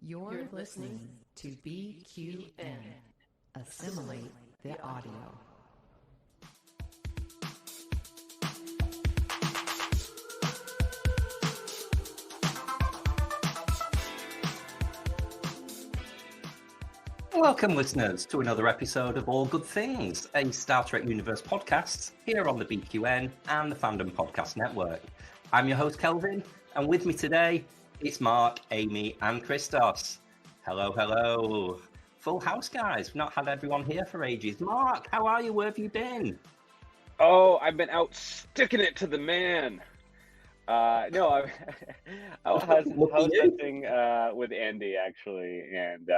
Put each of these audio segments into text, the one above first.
You're listening to BQN. Assimilate the audio. Welcome, listeners, to another episode of All Good Things, a Star Trek Universe podcast here on the BQN and the Fandom Podcast Network. I'm your host, Kelvin, and with me today, it's Mark, Amy, and Christos. Hello, hello. Full house, guys. We've not had everyone here for ages. Mark, how are you? Where have you been? Oh, I've been out sticking it to the man. No, how's everything with Andy, actually? And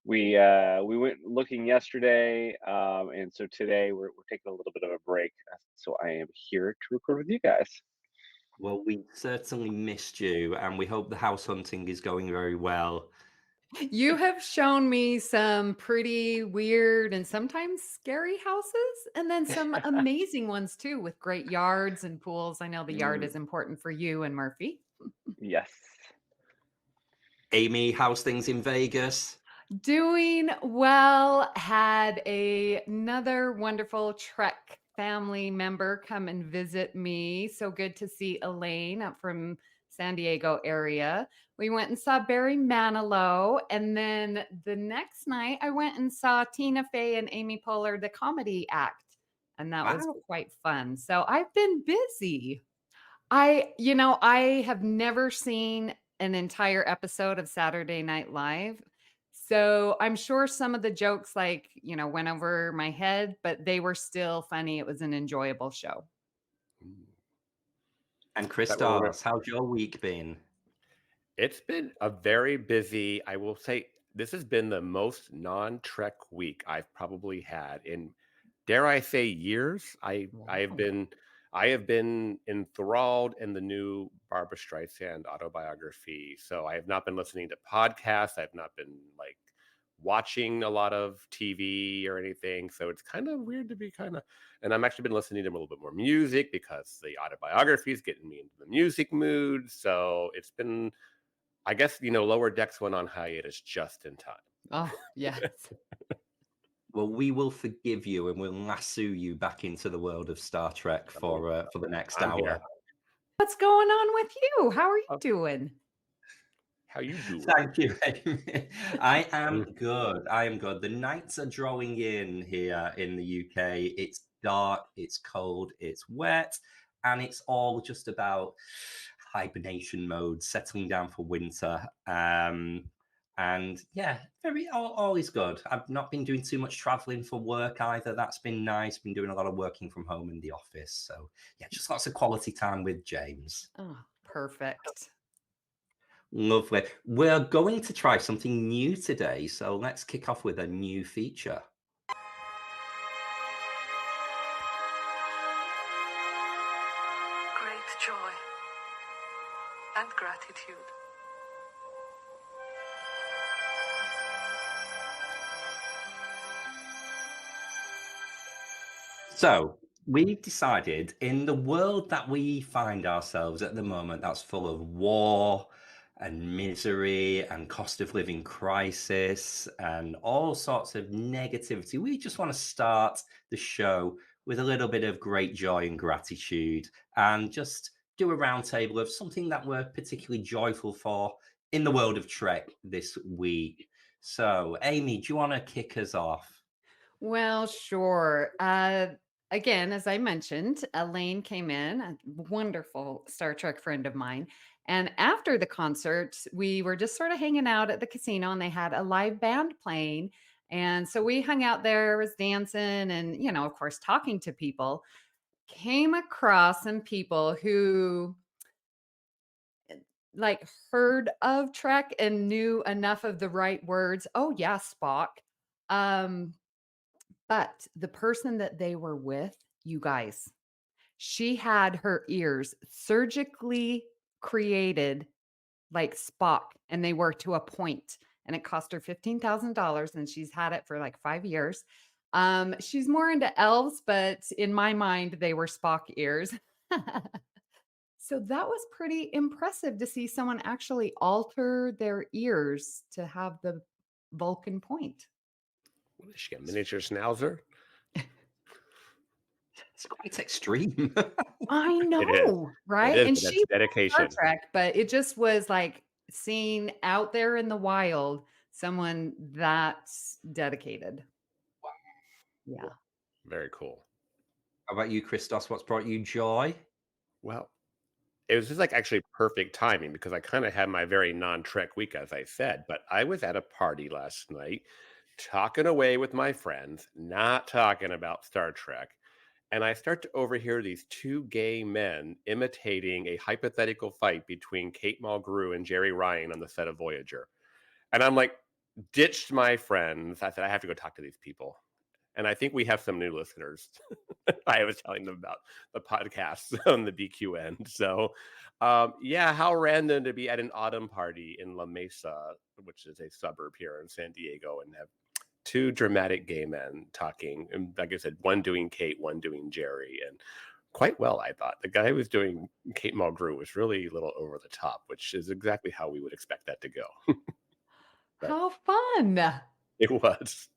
we went looking yesterday, and so today we're taking a little bit of a break. So I am here to record with you guys. Well, we certainly missed you, and we hope the house hunting is going very well. You have shown me some pretty weird and sometimes scary houses, and then some amazing ones too, with great yards and pools. I know the yard is important for you and Murphy. Yes. Amy, how's things in Vegas? Doing well. Had another wonderful Trek family member come and visit me. So good to see Elaine up from San Diego area. We went and saw Barry Manilow. And then the next night I went and saw Tina Fey and Amy Poehler, the comedy act. And that was quite fun. So I've been busy. I have never seen an entire episode of Saturday Night Live. So I'm sure some of the jokes went over my head, but they were still funny. It was an enjoyable show. And Christos, how's your week been? It's been a very busy, I will say, this has been the most non-Trek week I've probably had in, dare I say, years. I have been enthralled in the new Barbra Streisand autobiography. So I have not been listening to podcasts. I've not been watching a lot of TV or anything. So it's kind of weird to be and I've actually been listening to a little bit more music because the autobiography is getting me into the music mood. So it's been, I guess, Lower Decks went on hiatus just in time. Oh, yes. Well, we will forgive you and we'll lasso you back into the world of Star Trek for the next hour. Here. What's going on with you? How are you doing? How you doing? Thank you, Amy. I am good. I am good. The nights are drawing in here in the UK. It's dark, it's cold, it's wet, and it's all just about hibernation mode, settling down for winter. And yeah, all is good. I've not been doing too much traveling for work either. That's been nice. Been doing a lot of working from home in the office. So yeah, just lots of quality time with James. Oh, perfect. Lovely. We're going to try something new today. So let's kick off with a new feature. Great joy and gratitude. So we've decided, in the world that we find ourselves at the moment, that's full of war and misery and cost of living crisis and all sorts of negativity, we just want to start the show with a little bit of great joy and gratitude and just do a roundtable of something that we're particularly joyful for in the world of Trek this week. So, Amy, do you want to kick us off? Well, sure. Again, as I mentioned, Elaine came in, a wonderful Star Trek friend of mine. And after the concert, we were just sort of hanging out at the casino and they had a live band playing. And so we hung out there, was dancing and, of course, talking to people. Came across some people who heard of Trek and knew enough of the right words. Oh, yeah, Spock. But the person that they were with, you guys, she had her ears surgically created like Spock, and they were to a point, and it cost her $15,000, and she's had it for 5 years. She's more into elves, but in my mind, they were Spock ears. So that was pretty impressive to see someone actually alter their ears to have the Vulcan point. What is she, a miniature schnauzer? It's quite extreme. I It is. know, right? It is, And but that's she was dedication. Star Trek, but it just was like seeing out there in the wild someone that's dedicated. Wow. Yeah. Very cool. How about you, Christos? What's brought you joy? Well, it was just like actually perfect timing because I kind of had my very non-Trek week, as I said, but I was at a party last night talking away with my friends, not talking about Star Trek. And I start to overhear these two gay men imitating a hypothetical fight between Kate Mulgrew and Jerry Ryan on the set of Voyager. And I'm like, ditched my friends. I said, I have to go talk to these people. And I think we have some new listeners. I was telling them about the podcast on the BQN. So, yeah, how random to be at an autumn party in La Mesa, which is a suburb here in San Diego, and have two dramatic gay men talking. And like I said, one doing Kate, one doing Jerry. And quite well, I thought. The guy who was doing Kate Mulgrew was really a little over the top, which is exactly how we would expect that to go. How fun. It was.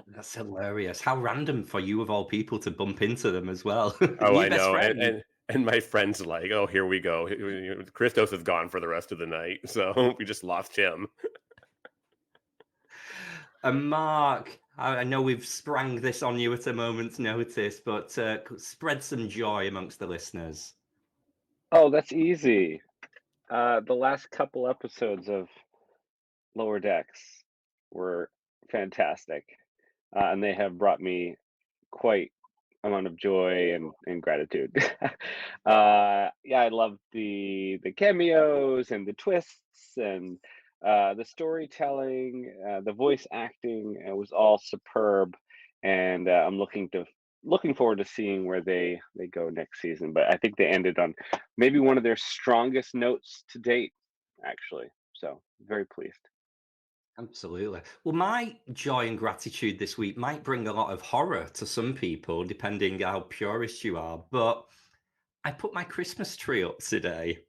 That's hilarious. How random for you of all people to bump into them as well. Oh, Your I best know. friend. And my friend's like, oh, here we go. Christos is gone for the rest of the night. So we just lost him. And Mark, I know we've sprang this on you at a moment's notice, but spread some joy amongst the listeners. Oh, that's easy. The last couple episodes of Lower Decks were fantastic, and they have brought me quite amount of joy and gratitude. Yeah, I love the cameos and the twists and the storytelling, the voice acting. It was all superb, and I'm looking forward to seeing where they go next season. But I think they ended on maybe one of their strongest notes to date, actually. So very pleased. Absolutely. Well, my joy and gratitude this week might bring a lot of horror to some people, depending how purist you are. But I put my Christmas tree up today,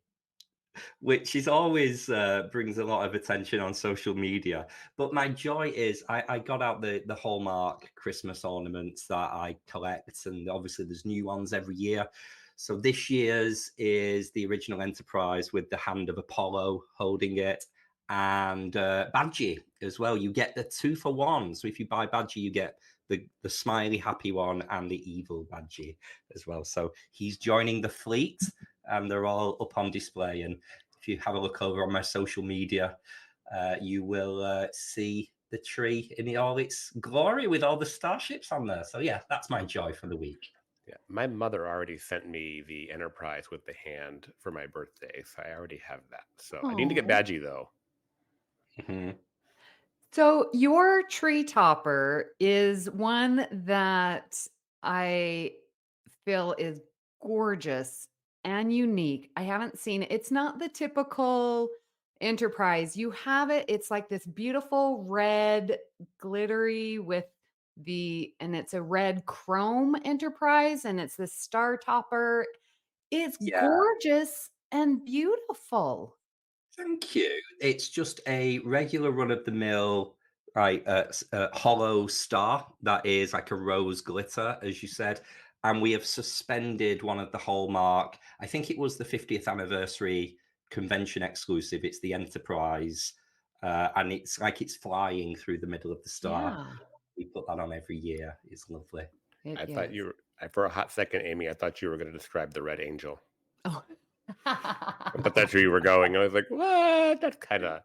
which is always brings a lot of attention on social media. But my joy is I got out the Hallmark Christmas ornaments that I collect, and obviously there's new ones every year. So this year's is the original Enterprise with the hand of Apollo holding it, and Badgie as well. You get the 2-for-1. So if you buy Badgie, you get the smiley happy one and the evil Badgie as well. So he's joining the fleet, and they're all up on display. And if you have a look over on my social media, you will see the tree in all its glory with all the starships on there. So yeah, that's my joy for the week. Yeah, my mother already sent me the Enterprise with the hand for my birthday, so I already have that. So I need to get Aw. Badgie though. Mm-hmm. So your tree topper is one that I feel is gorgeous and unique. I haven't seen it. It's not the typical Enterprise. You have it. It's like this beautiful red glittery with and it's a red chrome Enterprise and it's this star topper. It's Yeah. gorgeous and beautiful. Thank you. It's just a regular run of the mill, right? Hollow star that is like a rose glitter, as you said. And we have suspended one of the Hallmark. I think it was the 50th anniversary convention exclusive. It's the Enterprise. And it's like it's flying through the middle of the star. Yeah, We put that on every year. It's lovely. it I thought is. you were, for a hot second, Amy, I thought you were going to describe the Red Angel. Oh. I thought that's where you were going. I was like, what? That's kind of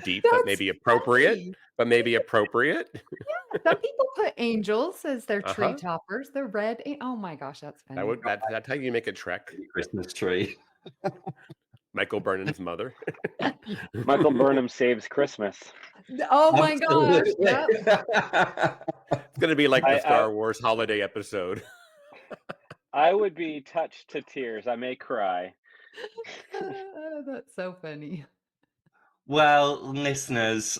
deep, but That's maybe appropriate. funny. But maybe appropriate. Yeah, some people put angels as their tree Uh-huh. toppers. They're red. Oh my gosh, that's funny. That's how you make a Trek. Christmas tree. Michael Burnham's mother. Michael Burnham saves Christmas. Oh my gosh. Yep. It's going to be like the I- Star Wars holiday episode. I would be touched to tears. I may cry. That's so funny. Well, listeners,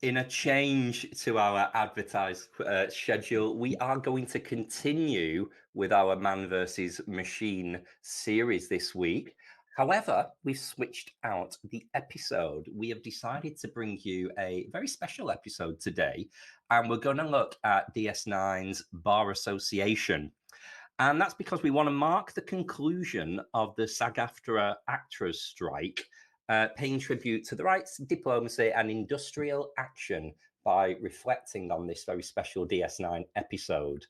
in a change to our advertised schedule, we are going to continue with our Man versus Machine series this week. However, we've switched out the episode. We have decided to bring you a very special episode today, and we're going to look at DS9's Bar Association. And that's because we want to mark the conclusion of the SAG-AFTRA actors strike, paying tribute to the rights, diplomacy, and industrial action by reflecting on this very special DS9 episode.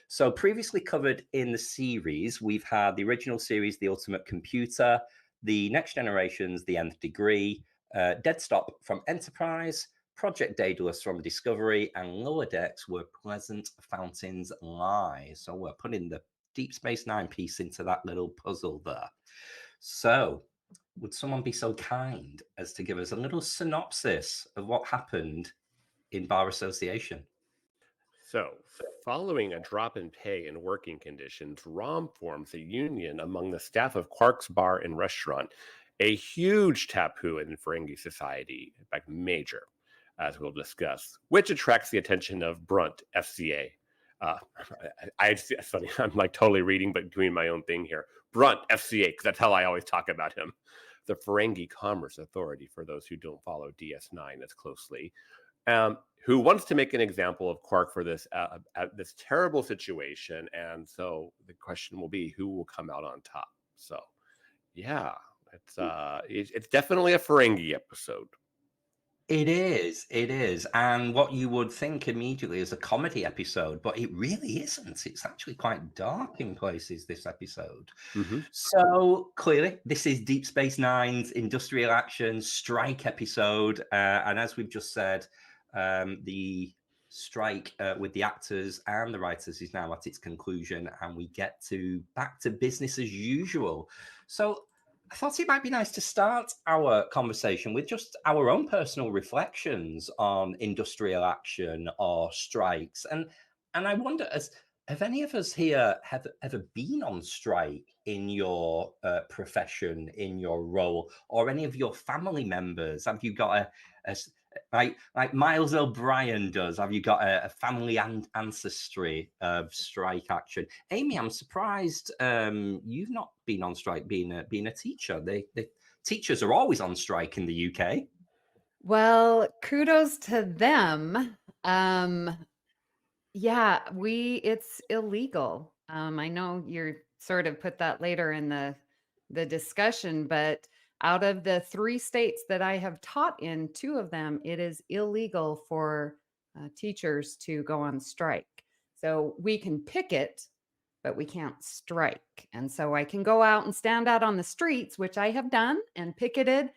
So previously covered in the series, we've had the original series, The Ultimate Computer, The Next Generations, The Nth Degree, Dead Stop from Enterprise, Project Daedalus from Discovery, and Lower Decks Where Pleasant Fountains Lie. So we're putting the Deep Space Nine piece into that little puzzle there. So would someone be so kind as to give us a little synopsis of what happened in Bar Association? So, following a drop in pay and working conditions, ROM forms a union among the staff of Quark's Bar and Restaurant, a huge taboo in Ferengi society, in fact, major, as we'll discuss, which attracts the attention of Brunt, FCA. It's funny, I'm like totally reading, but doing my own thing here. Brunt, FCA, because that's how I always talk about him. The Ferengi Commerce Authority, for those who don't follow DS9 as closely, who wants to make an example of Quark for this this terrible situation. And so the question will be, who will come out on top? So, yeah, it's definitely a Ferengi episode. It is. And what you would think immediately is a comedy episode, but it really isn't. It's actually quite dark in places, this episode. Mm-hmm. So clearly, this is Deep Space Nine's industrial action strike episode. And as we've just said, the strike with the actors and the writers is now at its conclusion, and we get back to business as usual. So I thought it might be nice to start our conversation with just our own personal reflections on industrial action or strikes. And I wonder, have any of us here have ever been on strike in your profession, in your role, or any of your family members? Have you got like Miles O'Brien does? Have you got a family ancestry of strike action? Amy, I'm surprised you've not been on strike being a teacher. The teachers are always on strike in the UK. Well, kudos to them. Yeah, it's illegal. I know you're sort of put that later in the discussion, but out of the 3 states that I have taught in, 2 of them, it is illegal for teachers to go on strike. So we can picket, but we can't strike. And so I can go out and stand out on the streets, which I have done, and picketed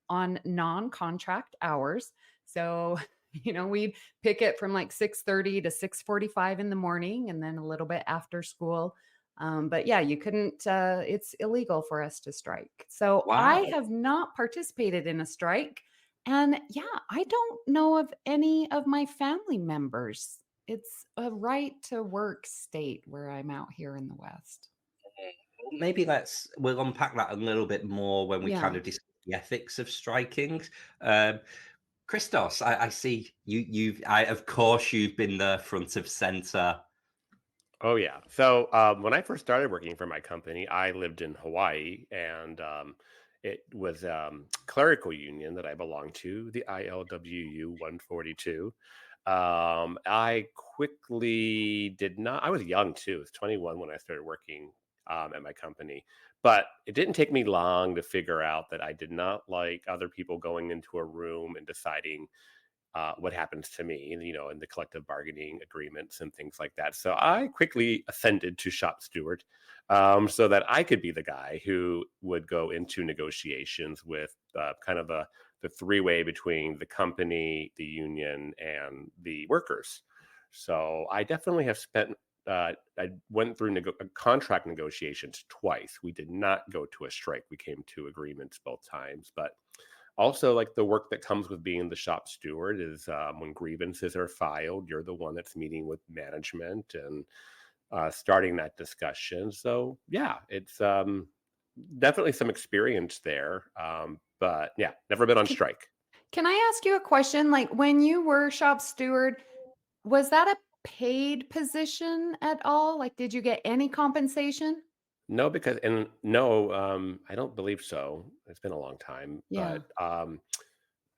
on non-contract hours. So, we'd picket from like 6:30 to 6:45 in the morning, and then a little bit after school. But yeah, you couldn't, it's illegal for us to strike. So Wow. I have not participated in a strike. And yeah, I don't know of any of my family members. It's a right to work state where I'm out here in the West. Maybe we'll unpack that a little bit more when we kind of discuss the ethics of striking. Christos, I see of course you've been the front of center. Oh, yeah. So when I first started working for my company, I lived in Hawaii, and it was clerical union that I belonged to, the ILWU 142. I quickly did not, I was young too. I was 21 when I started working at my company, but it didn't take me long to figure out that I did not like other people going into a room and deciding what happens to me, in the collective bargaining agreements and things like that. So I quickly ascended to shop steward, so that I could be the guy who would go into negotiations with kind of the 3-way between the company, the union, and the workers. So I definitely have spent, I went through contract negotiations twice. We did not go to a strike. We came to agreements both times, but also, like, the work that comes with being the shop steward is when grievances are filed, you're the one that's meeting with management and starting that discussion. So, yeah, it's definitely some experience there. But yeah, never been on strike. Can I ask you a question? Like when you were shop steward, was that a paid position at all? Like, did you get any compensation? No, because and no, I don't believe so. It's been a long time, Yeah. but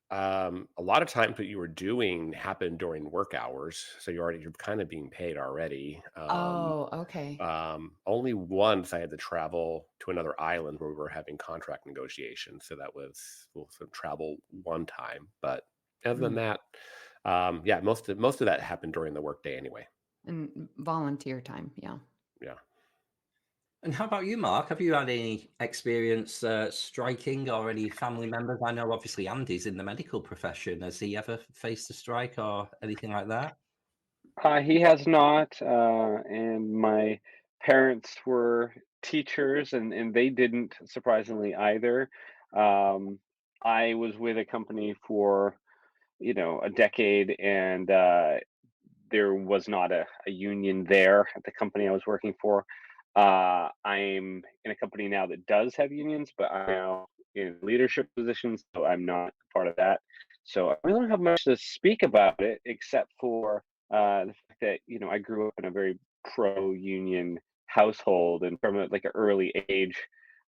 a lot of times what you were doing happened during work hours, so you're kind of being paid already. Oh, okay. Only once I had to travel to another island where we were having contract negotiations, so that was some travel one time. But other than Mm. that, yeah, most of that happened during the workday anyway. And volunteer time. Yeah. Yeah. And how about you, Mark? Have you had any experience striking or any family members? I know obviously Andy's in the medical profession. Has he ever faced a strike or anything like that? He has not, and my parents were teachers, and they didn't, surprisingly, either. Um, I was with a company for, a decade, and there was not a union there at the company I was working for. I'm in a company now that does have unions, but I'm now in leadership positions, so I'm not part of that. So I really don't have much to speak about it except for the fact that I grew up in a very pro-union household, and from like an early age,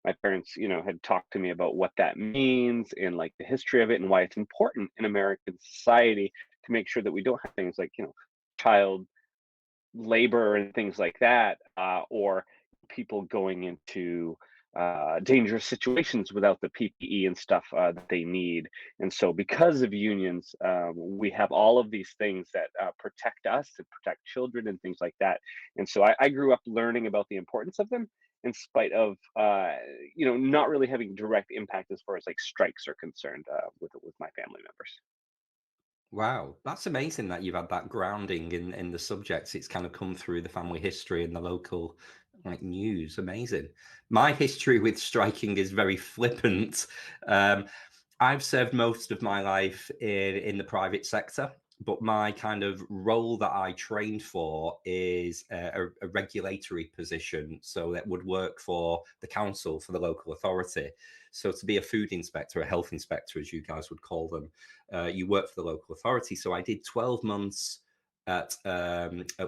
my parents had talked to me about what that means and like the history of it and why it's important in American society to make sure that we don't have things like child labor and things like that, or people going into dangerous situations without the PPE and stuff that they need. And so, because of unions, we have all of these things that protect us and protect children and things like that. And so, I grew up learning about the importance of them, in spite of not really having direct impact as far as like strikes are concerned with my family members. Wow, that's amazing that you've had that grounding in the subjects. It's kind of come through the family history and the local like news. Amazing. My history with striking is very flippant. Um, I've served most of my life in the private sector, but my kind of role that I trained for is a regulatory position. So that would work for the council, for the local authority. So to be a food inspector, a health inspector, as you guys would call them, you work for the local authority. So I did 12 months at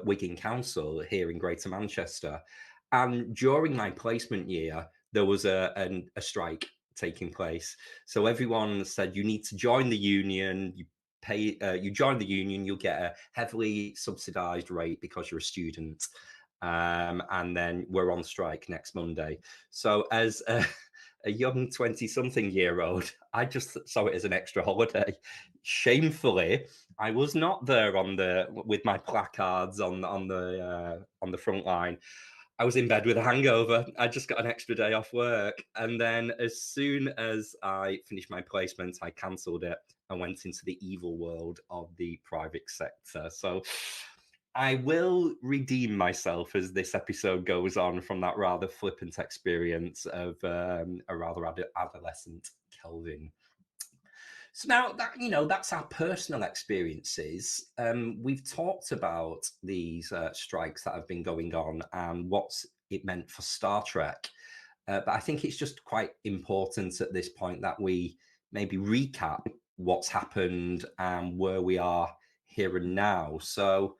Wigan Council here in Greater Manchester. And during my placement year, there was a strike taking place. So everyone said, you need to join the union. You join the union, you'll get a heavily subsidized rate because you're a student. And then we're on strike next Monday. So as a young 20-something-year-old, I just saw it as an extra holiday. Shamefully, I was not there with my placards on the front line. I was in bed with a hangover. I just got an extra day off work. And then as soon as I finished my placement, I cancelled it and went into the evil world of the private sector. So I will redeem myself as this episode goes on from that rather flippant experience of a rather adolescent Kelvin. So now that that's our personal experiences. We've talked about these strikes that have been going on and what's it meant for Star Trek. But I think it's just quite important at this point that we maybe recap what's happened and where we are here and now. So,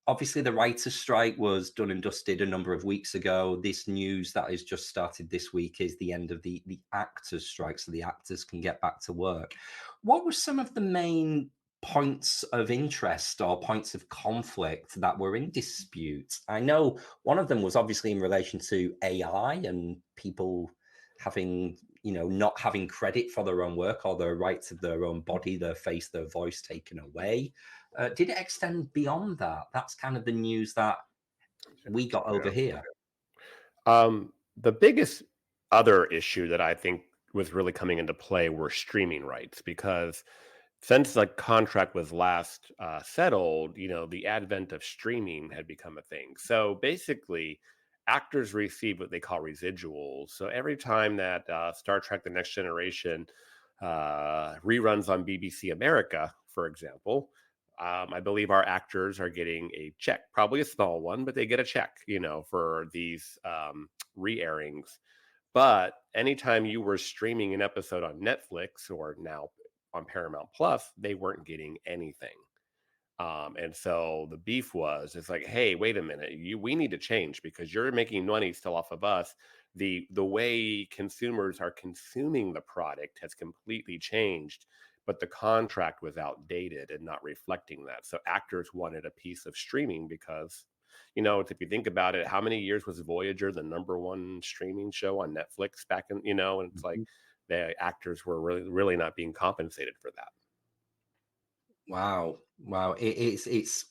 obviously the writer's strike was done and dusted a number of weeks ago. This news that has just started this week is the end of the actors' strike, so the actors can get back to work. What were some of the main points of interest or points of conflict that were in dispute? I know one of them was obviously in relation to AI and people having, not having credit for their own work or their rights of their own body, their face, their voice taken away. Did it extend beyond that? That's kind of the news that we got over here. The biggest other issue that I think was really coming into play were streaming rights, because since the contract was last settled, the advent of streaming had become a thing. So basically, actors receive what they call residuals. So every time that Star Trek: The Next Generation reruns on BBC America, for example, I believe our actors are getting a check, probably a small one, but they get a check, for these re-airings. But anytime you were streaming an episode on Netflix or now on Paramount Plus, they weren't getting anything. And so the beef it's like, hey, wait a minute, we need to change because you're making money still off of us. The way consumers are consuming the product has completely changed, but the contract was outdated and not reflecting that. So actors wanted a piece of streaming because, if you think about it, how many years was Voyager the #1 streaming show on Netflix back in, and it's like the actors were really not being compensated for that. Wow. It's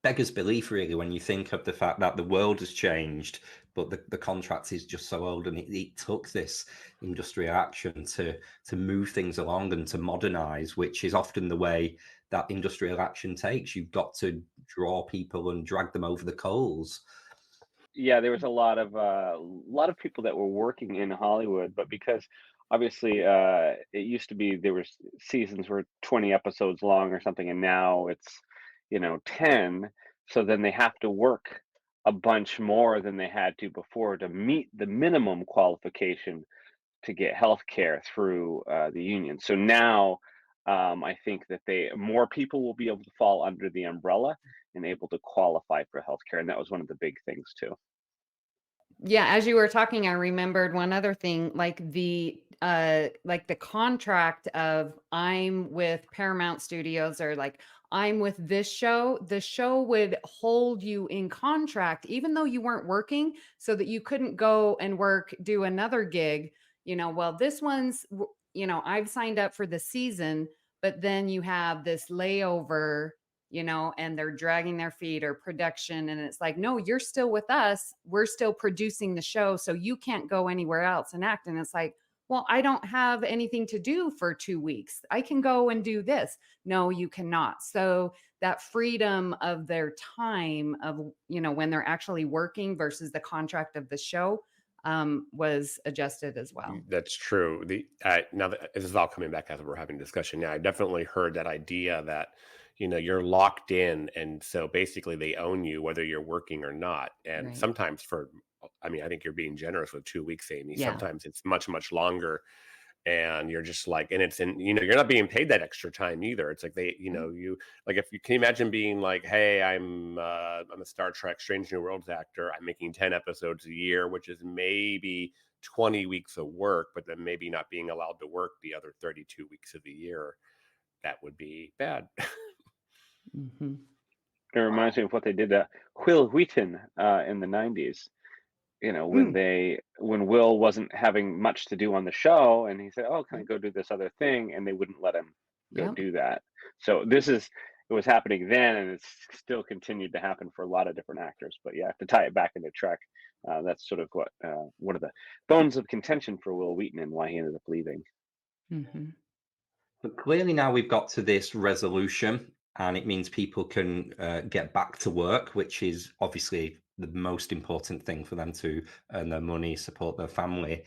beggars belief, really, when you think of the fact that the world has changed, but the contract is just so old, and it took this industrial action to move things along and to modernize, which is often the way that industrial action takes. You've got to draw people and drag them over the coals. Yeah, there was a lot of people that were working in Hollywood, but because obviously it used to be there was seasons were 20 episodes long or something, and now it's 10. So then they have to work a bunch more than they had to before to meet the minimum qualification to get health care through the union. So now I think that more people will be able to fall under the umbrella and able to qualify for health care, and that was one of the big things too. Yeah, as you were talking, I remembered one other thing, like the contract of I'm with Paramount Studios, or like I'm with this show. The show would hold you in contract even though you weren't working, so that you couldn't go and do another gig. Well, this one's, I've signed up for the season, but then you have this layover, and they're dragging their feet, or production. And it's like, no, you're still with us. We're still producing the show. So you can't go anywhere else and act. And it's like, well, I don't have anything to do for 2 weeks. I can go and do this. No, you cannot. So that freedom of their time of, when they're actually working versus the contract of the show was adjusted as well. That's true. Now that this is all coming back as we're having a discussion now, I definitely heard that idea that, you're locked in. And so basically they own you, whether you're working or not. And Right. sometimes I think you're being generous with 2 weeks, Amy. Yeah. Sometimes it's much, much longer. And you're just like, and it's in, you're not being paid that extra time either. It's like you like, if you can imagine being like, hey, I'm a Star Trek Strange New Worlds actor. I'm making 10 episodes a year, which is maybe 20 weeks of work, but then maybe not being allowed to work the other 32 weeks of the year. That would be bad. Mm-hmm. It reminds me of what they did to Wil Wheaton in the 90s. When Will wasn't having much to do on the show, and he said, "Oh, can I go do this other thing?" and they wouldn't let him go Yep. do that. So it was happening then, and it's still continued to happen for a lot of different actors. But yeah, to tie it back into Trek, that's sort of what one of the bones of contention for Wil Wheaton and why he ended up leaving. Mm-hmm. But clearly now we've got to this resolution, and it means people can get back to work, which is obviously the most important thing for them to earn their money, support their family.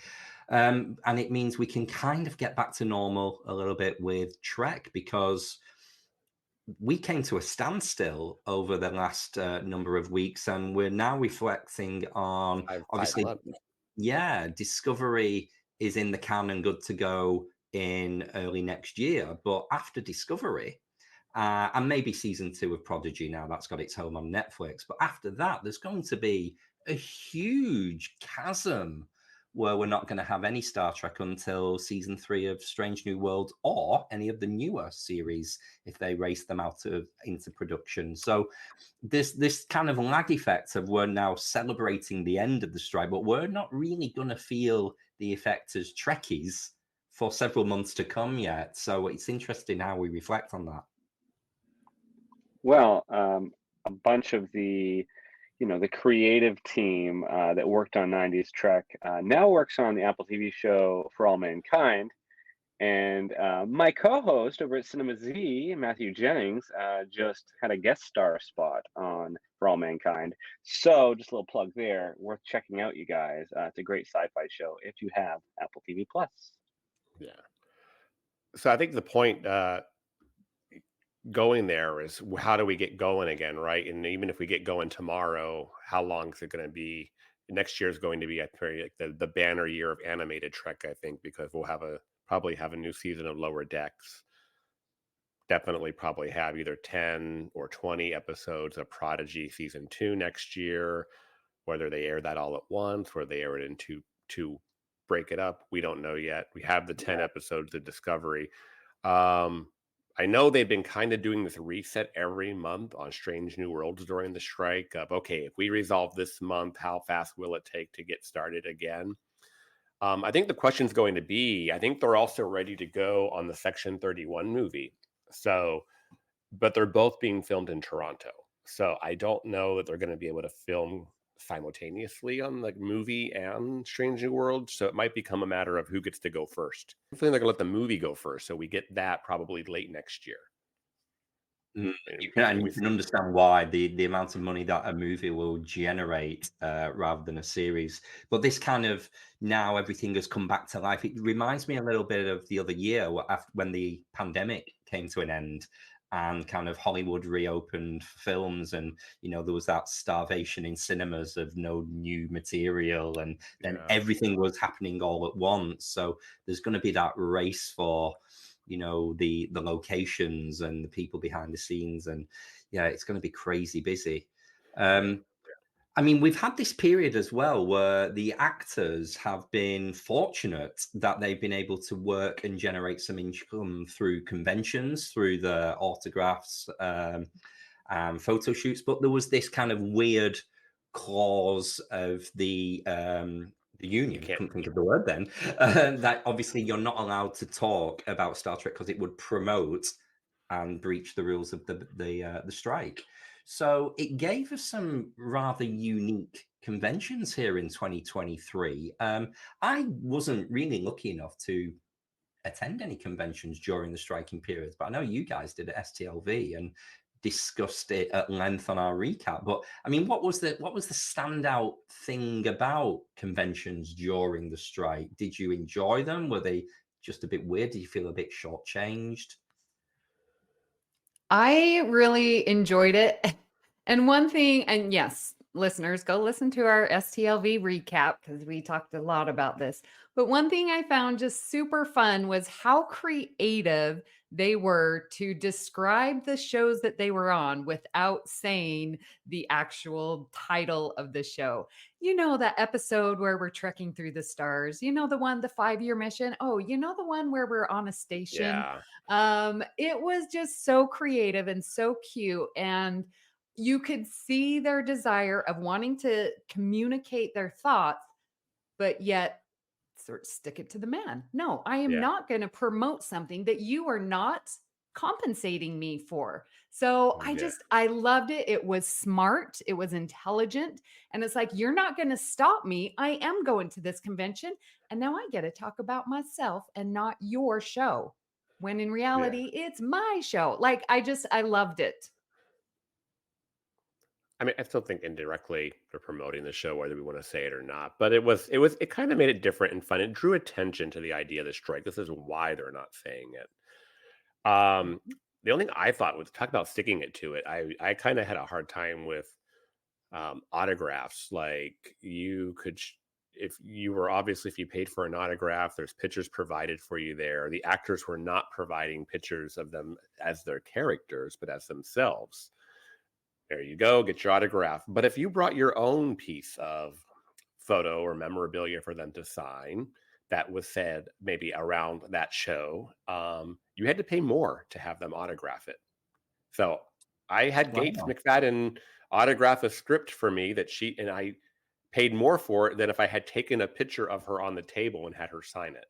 And it means we can kind of get back to normal a little bit with Trek, because we came to a standstill over the last number of weeks, and we're now reflecting on, obviously, Discovery is in the can and good to go in early next year. But after Discovery, and maybe season 2 of Prodigy, now that's got its home on Netflix, but after that, there's going to be a huge chasm where we're not going to have any Star Trek until season 3 of Strange New Worlds, or any of the newer series if they race them into production. So this kind of lag effect of, we're now celebrating the end of the strike, but we're not really going to feel the effect as Trekkies for several months to come yet. So it's interesting how we reflect on that. Well, a bunch of the creative team that worked on 90s Trek now works on the Apple TV show For All Mankind. And my co-host over at Cinema Z, Matthew Jennings, just had a guest star spot on For All Mankind. So just a little plug there, worth checking out, you guys. It's a great sci-fi show if you have Apple TV Plus. Yeah. So I think the point going there is, how do we get going again, right? And even if we get going tomorrow, how long is it going to be? Next year is going to be the banner year of animated Trek, I think, because we'll probably have a new season of Lower Decks. definitely probably have either 10 or 20 episodes of Prodigy season 2 next year. Whether they air that all at once, or they air it in two break it up, we don't know yet. We have the 10 episodes of Discovery. I know they've been kind of doing this reset every month on Strange New Worlds during the strike of, okay, if we resolve this month, how fast will it take to get started again? I think the question's going to be, I think they're also ready to go on the Section 31 movie. So, but they're both being filmed in Toronto. So I don't know that they're going to be able to film simultaneously on the movie and Strange New Worlds. So it might become a matter of who gets to go first. Hopefully they're going to let the movie go first. So we get that probably late next year. You can understand why the amount of money that a movie will generate rather than a series. But this kind of, now everything has come back to life. It reminds me a little bit of the other year when the pandemic came to an end and kind of Hollywood reopened films, and there was that starvation in cinemas of no new material, and then everything was happening all at once. So there's going to be that race for the locations and the people behind the scenes, and it's going to be crazy busy. I mean, we've had this period as well where the actors have been fortunate that they've been able to work and generate some income through conventions, through the autographs, and photo shoots. But there was this kind of weird clause of the union, I couldn't think of the word then, that obviously you're not allowed to talk about Star Trek because it would promote and breach the rules of the strike. So it gave us some rather unique conventions here in 2023. I wasn't really lucky enough to attend any conventions during the striking periods, but I know you guys did at STLV and discussed it at length on our recap. But I mean, what was the standout thing about conventions during the strike? Did you enjoy them? Were they just a bit weird? Did you feel a bit shortchanged? I really enjoyed it. And one thing, and yes, listeners, go listen to our STLV recap because we talked a lot about this. But one thing I found just super fun was how creative they were to describe the shows that they were on without saying the actual title of the show. That episode where we're trekking through the stars, the one, the 5-year mission. Oh, the one where we're on a station. It was just so creative and so cute. And you could see their desire of wanting to communicate their thoughts, but yet sort of stick it to the man. No, I am not going to promote something that you are not compensating me for. So I loved it. It was smart. It was intelligent. And it's like, you're not going to stop me. I am going to this convention. And now I get to talk about myself and not your show. When in reality, it's my show. Like, I loved it. I mean, I still think indirectly they're promoting the show, whether we want to say it or not. But it kind of made it different and fun. It drew attention to the idea of the strike. This is why they're not saying it. The only thing I thought was, talk about sticking it to it. I kind of had a hard time with autographs. Like, you could, if you paid for an autograph, there's pictures provided for you there. The actors were not providing pictures of them as their characters, but as themselves. There you go, get your autograph. But if you brought your own piece of photo or memorabilia for them to sign that was said maybe around that show, you had to pay more to have them autograph it. So I had Gates McFadden autograph a script for me and I paid more for it than if I had taken a picture of her on the table and had her sign it.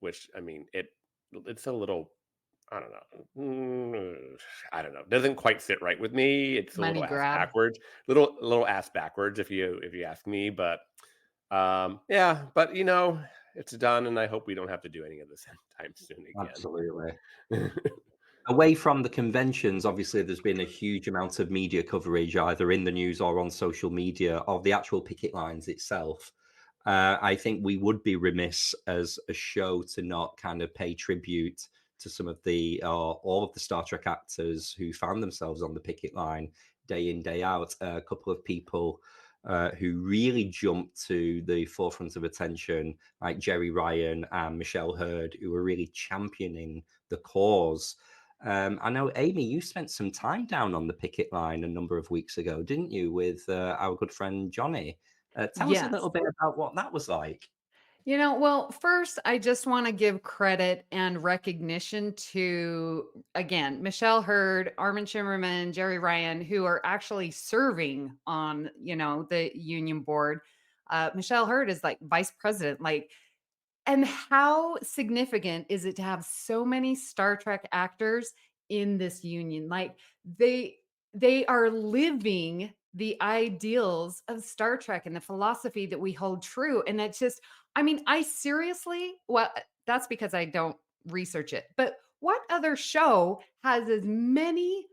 Which, I mean, it's a little, I don't know. Doesn't quite sit right with me. It's a Money little grab. ass backwards. Little ass backwards if you ask me. But but it's done, and I hope we don't have to do any of this anytime soon again. Absolutely. Away from the conventions, obviously, there's been a huge amount of media coverage, either in the news or on social media, of the actual picket lines itself. I think we would be remiss as a show to not kind of pay tribute to some of all of the Star Trek actors who found themselves on the picket line day in, day out. A couple of people who really jumped to the forefront of attention, like Jerry Ryan and Michelle Hurd, who were really championing the cause. I know, Amy, you spent some time down on the picket line a number of weeks ago, didn't you, with our good friend Johnny? Tell us a little Yes. bit about what that was like. Well, first, I just want to give credit and recognition to, again, Michelle Hurd, Armin Shimmerman, Jerry Ryan, who are actually serving on, the union board. Michelle Hurd is like vice president. And how significant is it to have so many Star Trek actors in this union? Like they are living the ideals of Star Trek and the philosophy that we hold true. And that's just, I seriously, well, that's because I don't research it. But what other show has as many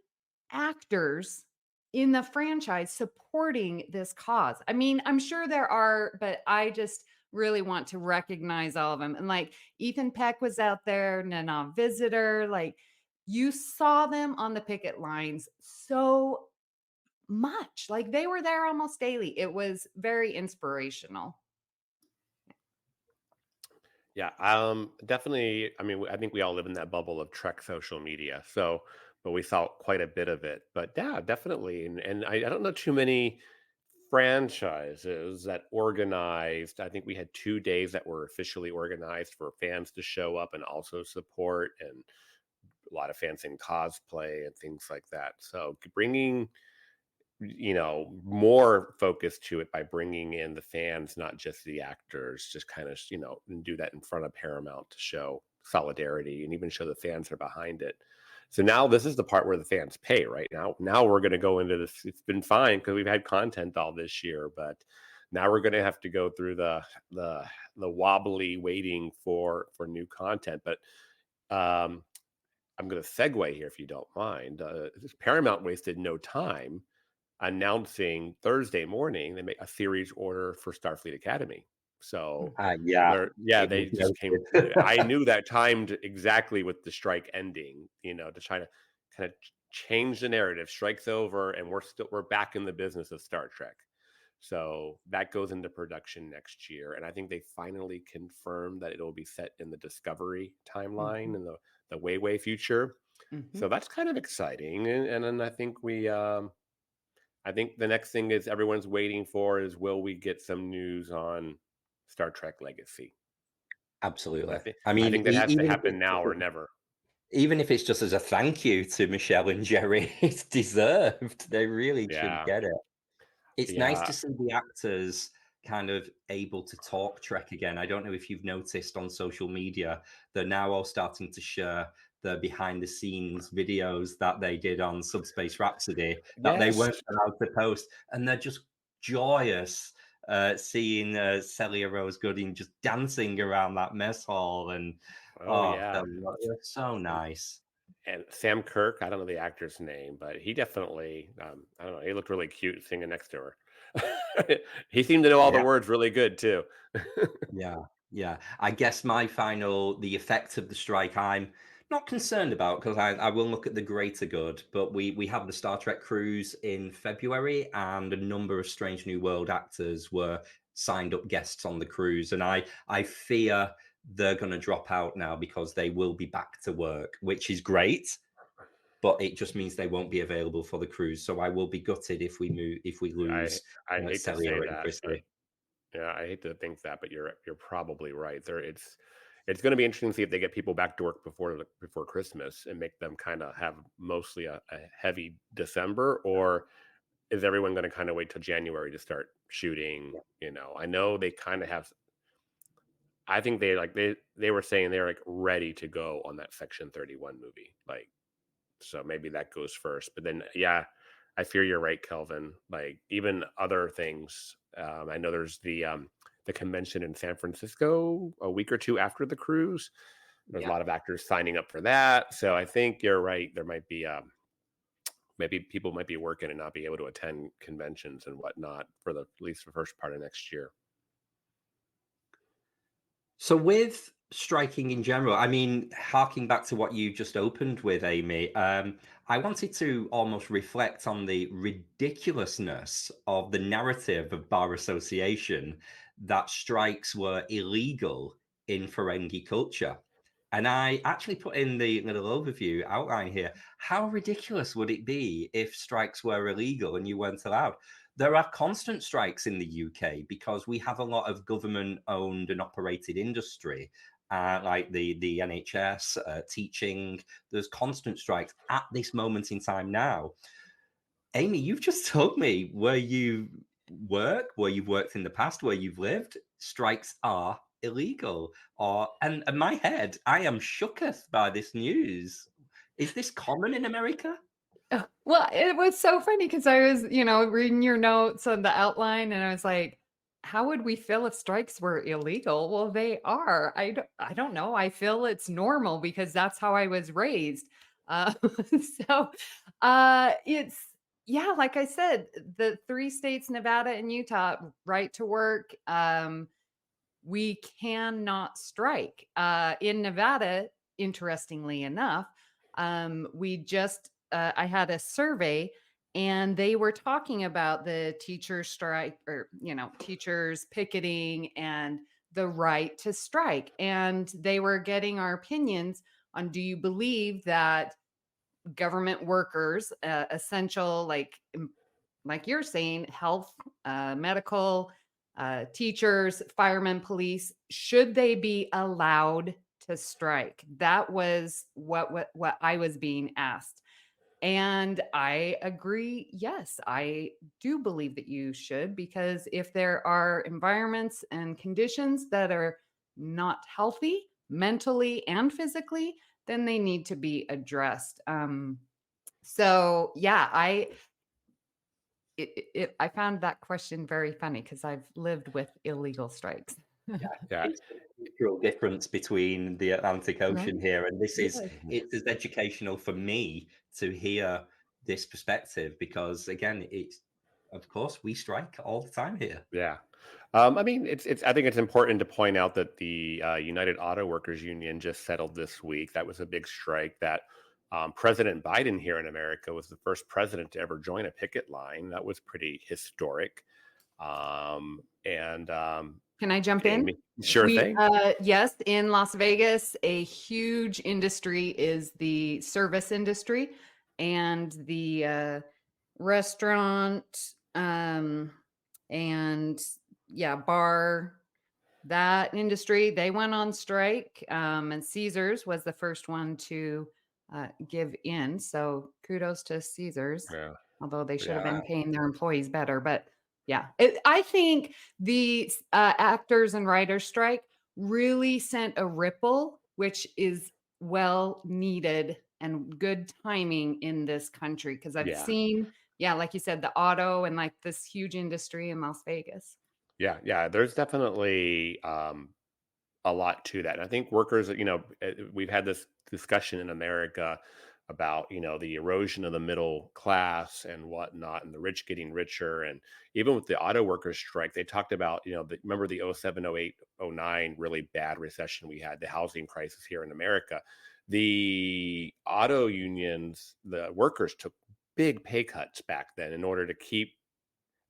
actors in the franchise supporting this cause? I'm sure there are, but I just really want to recognize all of them. And like Ethan Peck was out there, Nana Visitor, like you saw them on the picket lines so much. Like they were there almost daily. It was very inspirational. Yeah, definitely. I think we all live in that bubble of Trek social media. So, but we saw quite a bit of it. But yeah, definitely. And I don't know too many franchises that organized. I think we had 2 days that were officially organized for fans to show up and also support, and a lot of fans in cosplay and things like that. So bringing more focus to it by bringing in the fans, not just the actors, just kind of, and do that in front of Paramount to show solidarity and even show the fans are behind it. So now this is the part where the fans pay right now. Now we're going to go into this. It's been fine because we've had content all this year, but now we're going to have to go through the wobbly waiting for new content. But I'm going to segue here if you don't mind. Paramount wasted no time announcing Thursday morning they made a series order for Starfleet Academy. So Yeah, they just came. I knew that timed exactly with the strike ending, to try to kind of change the narrative. Strike's over and we're back in the business of Star Trek. So that goes into production next year. And I think they finally confirmed that it'll be set in the Discovery timeline in the way future. So that's kind of exciting. And then I think I think the next thing is everyone's waiting for is, will we get some news on Star Trek Legacy? Absolutely. I think that has to happen now or never. Even if it's just as a thank you to Michelle and Jerry, it's deserved. They really should get it. It's nice to see the actors kind of able to talk Trek again. I don't know if you've noticed on social media, they're now all starting to share the behind the scenes videos that they did on Subspace Rhapsody that they weren't allowed to post. And they're just joyous seeing Celia Rose Gooding just dancing around that mess hall. And they're so nice. And Sam Kirk, I don't know the actor's name, but he definitely, I don't know, he looked really cute singing next to her. He seemed to know all the words really good too. Yeah. I guess the effect of the strike, I'm not concerned about, because I will look at the greater good. But we have the Star Trek cruise in February, and a number of Strange New World actors were signed up guests on the cruise, and I fear they're going to drop out now because they will be back to work, which is great, but it just means they won't be available for the cruise. So I will be gutted if we lose. I hate to say and that. Christie. I hate to think that, but you're probably right. It's going to be interesting to see if they get people back to work before Christmas and make them kind of have mostly a heavy December, or is everyone going to kind of wait till January to start shooting? I know they kind of have. I think they were saying they're like ready to go on that Section 31 movie, so maybe that goes first. But then, I fear you're right, Kelvin. Like even other things. I know there's the convention in San Francisco a week or two after the cruise. There's a lot of actors signing up for that. So I think you're right. There might be maybe people might be working and not be able to attend conventions and whatnot for at least the first part of next year. So with striking in general, harking back to what you just opened with, Amy, I wanted to almost reflect on the ridiculousness of the narrative of Bar Association that strikes were illegal in Ferengi culture. And I actually put in the little overview outline here. How ridiculous would it be if strikes were illegal and you weren't allowed? There are constant strikes in the UK because we have a lot of government-owned and operated industry, like the NHS, teaching. There's constant strikes at this moment in time now. Amy, you've just told me where you work, where you've worked in the past, where you've lived. Strikes are illegal. And in my head, I am shooketh by this news. Is this common in America? Well, it was so funny because I was, reading your notes on the outline, and I was like, how would we feel if strikes were illegal? Well, they are. I don't know. I feel it's normal because that's how I was raised. Uh, so it's, yeah, like I said, the 3 states, Nevada and Utah, right to work. We cannot strike. In Nevada, interestingly enough, we just, I had a survey and they were talking about the teacher strike, or, teachers picketing and the right to strike. And they were getting our opinions on, do you believe that government workers, essential, like you're saying, health, medical, teachers, firemen, police, should they be allowed to strike? That was what I was being asked. And I agree. Yes, I do believe that you should, because if there are environments and conditions that are not healthy mentally and physically, then they need to be addressed. So yeah, I found that question very funny because I've lived with illegal strikes. Yeah. It's a cultural difference between the Atlantic Ocean here, and this is, it's as educational for me to hear this perspective, because again, it's, of course, we strike all the time here. Yeah. I mean, I think it's important to point out that the United Auto Workers Union just settled this week. That was a big strike that President Biden here in America was the first president to ever join a picket line. That was pretty historic. Can I jump in? Sure thing. Yes, in Las Vegas, a huge industry is the service industry, and the restaurant and bar, that industry, they went on strike, and Caesars was the first one to give in. So kudos to Caesars, although they should have been paying their employees better. But yeah, I think the actors and writers strike really sent a ripple, which is well needed and good timing in this country, because I've seen, like you said, the auto and like this huge industry in Las Vegas. Yeah, there's definitely a lot to that. And I think workers, we've had this discussion in America about, the erosion of the middle class and whatnot, and the rich getting richer. And even with the auto workers strike, they talked about, remember the 07, 08, 09 really bad recession we had, the housing crisis here in America. The auto unions, the workers took big pay cuts back then in order to keep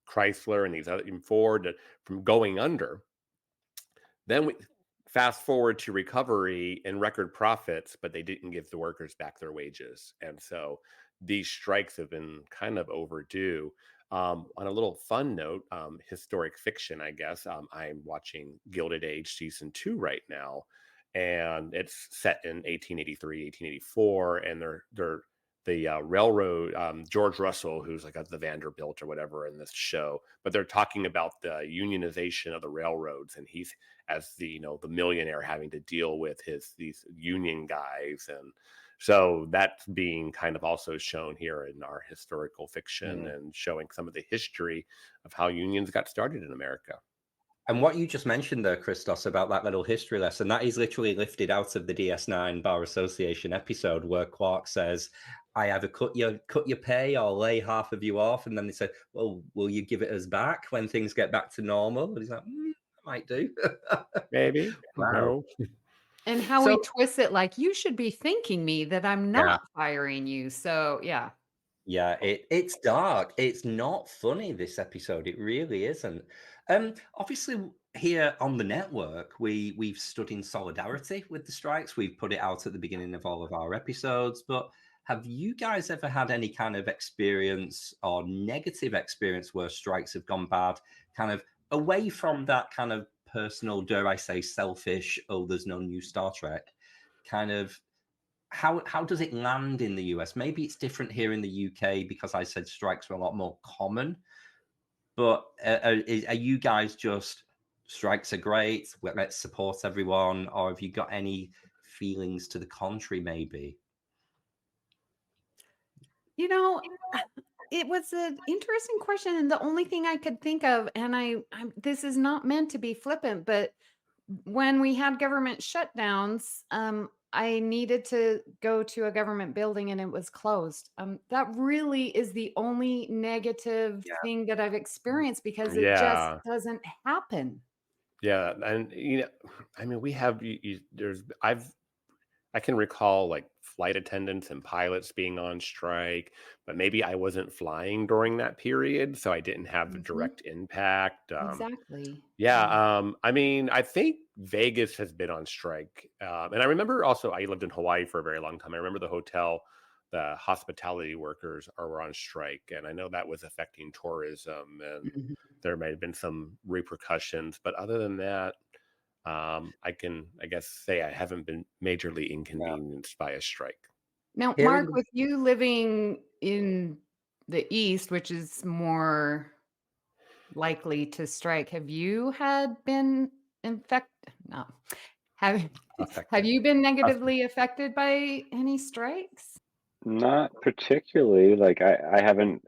Chrysler and these other, even Ford, from going under. Then we fast forward to recovery and record profits, but they didn't give the workers back their wages. And so these strikes have been kind of overdue. On a little fun note, historic fiction, I guess, I'm watching Gilded Age season 2 right now, and it's set in 1883, 1884, and they're the railroad, George Russell, who's like the Vanderbilt or whatever in this show, but they're talking about the unionization of the railroads, and he's, as the millionaire, having to deal with these union guys. And so that's being kind of also shown here in our historical fiction, and showing some of the history of how unions got started in America. And what you just mentioned there, Christos, about that little history lesson, that is literally lifted out of the DS9 Bar Association episode, where Quark says, I either cut your pay or lay half of you off. And then they said, well, will you give it us back when things get back to normal? And he's like, I might do. Maybe. Wow. And how he twists it, like, you should be thanking me that I'm not firing you. So, yeah. Yeah, it's dark. It's not funny, this episode. It really isn't. Obviously, here on the network, we've stood in solidarity with the strikes. We've put it out at the beginning of all of our episodes. But have you guys ever had any kind of experience or negative experience where strikes have gone bad, kind of away from that kind of personal, dare I say, selfish, oh, there's no new Star Trek, kind of how does it land in the US? Maybe it's different here in the UK because I said strikes were a lot more common. But are you guys just strikes are great, let's support everyone, or have you got any feelings to the contrary, maybe? You know, it was an interesting question, and the only thing I could think of, and this is not meant to be flippant, but when we had government shutdowns, I needed to go to a government building and it was closed. That really is the only negative Yeah. thing that I've experienced because it just Yeah. doesn't happen. Yeah, and I mean, we have I can recall like flight attendants and pilots being on strike, but maybe I wasn't flying during that period, so I didn't have the Mhm. direct impact. Exactly. I mean, I think Vegas has been on strike, and I remember also I lived in Hawaii for a very long time. I remember the hospitality workers were on strike, and I know that was affecting tourism, and Mhm. there might have been some repercussions. But other than that, I can, I guess, say I haven't been majorly inconvenienced by a strike. Now, Here in Mark, the with you living in the East, which is more likely to strike, have you been infected? No. Have have Affected. you been negatively affected by any strikes? Not particularly. Like I haven't,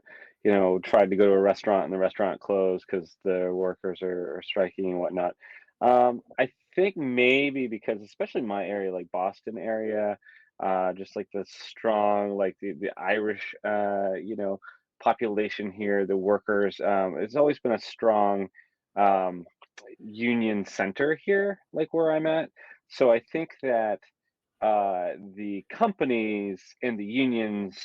tried to go to a restaurant and the restaurant closed because the workers are striking and whatnot. I think maybe because especially my area, like Boston area, just like the strong, like the Irish, population here, the workers, it's always been a strong um, union center here, like where I'm at. So I think that the companies and the unions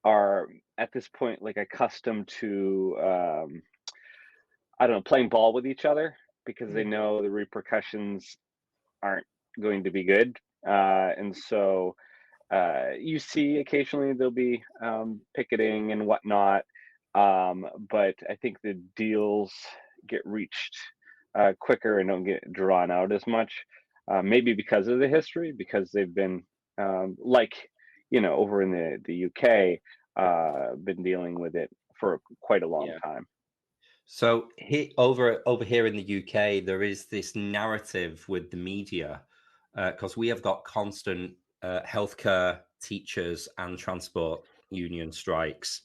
are at this point like accustomed to I don't know, playing ball with each other because they Mm. know the repercussions aren't going to be good. And so you see occasionally there'll be picketing and whatnot, but I think the deals get reached quicker and don't get drawn out as much. Maybe because of the history, because they've been like over in the UK, been dealing with it for quite a long Yeah. time. So over here in the UK, there is this narrative with the media because we have got constant healthcare, teachers, and transport union strikes,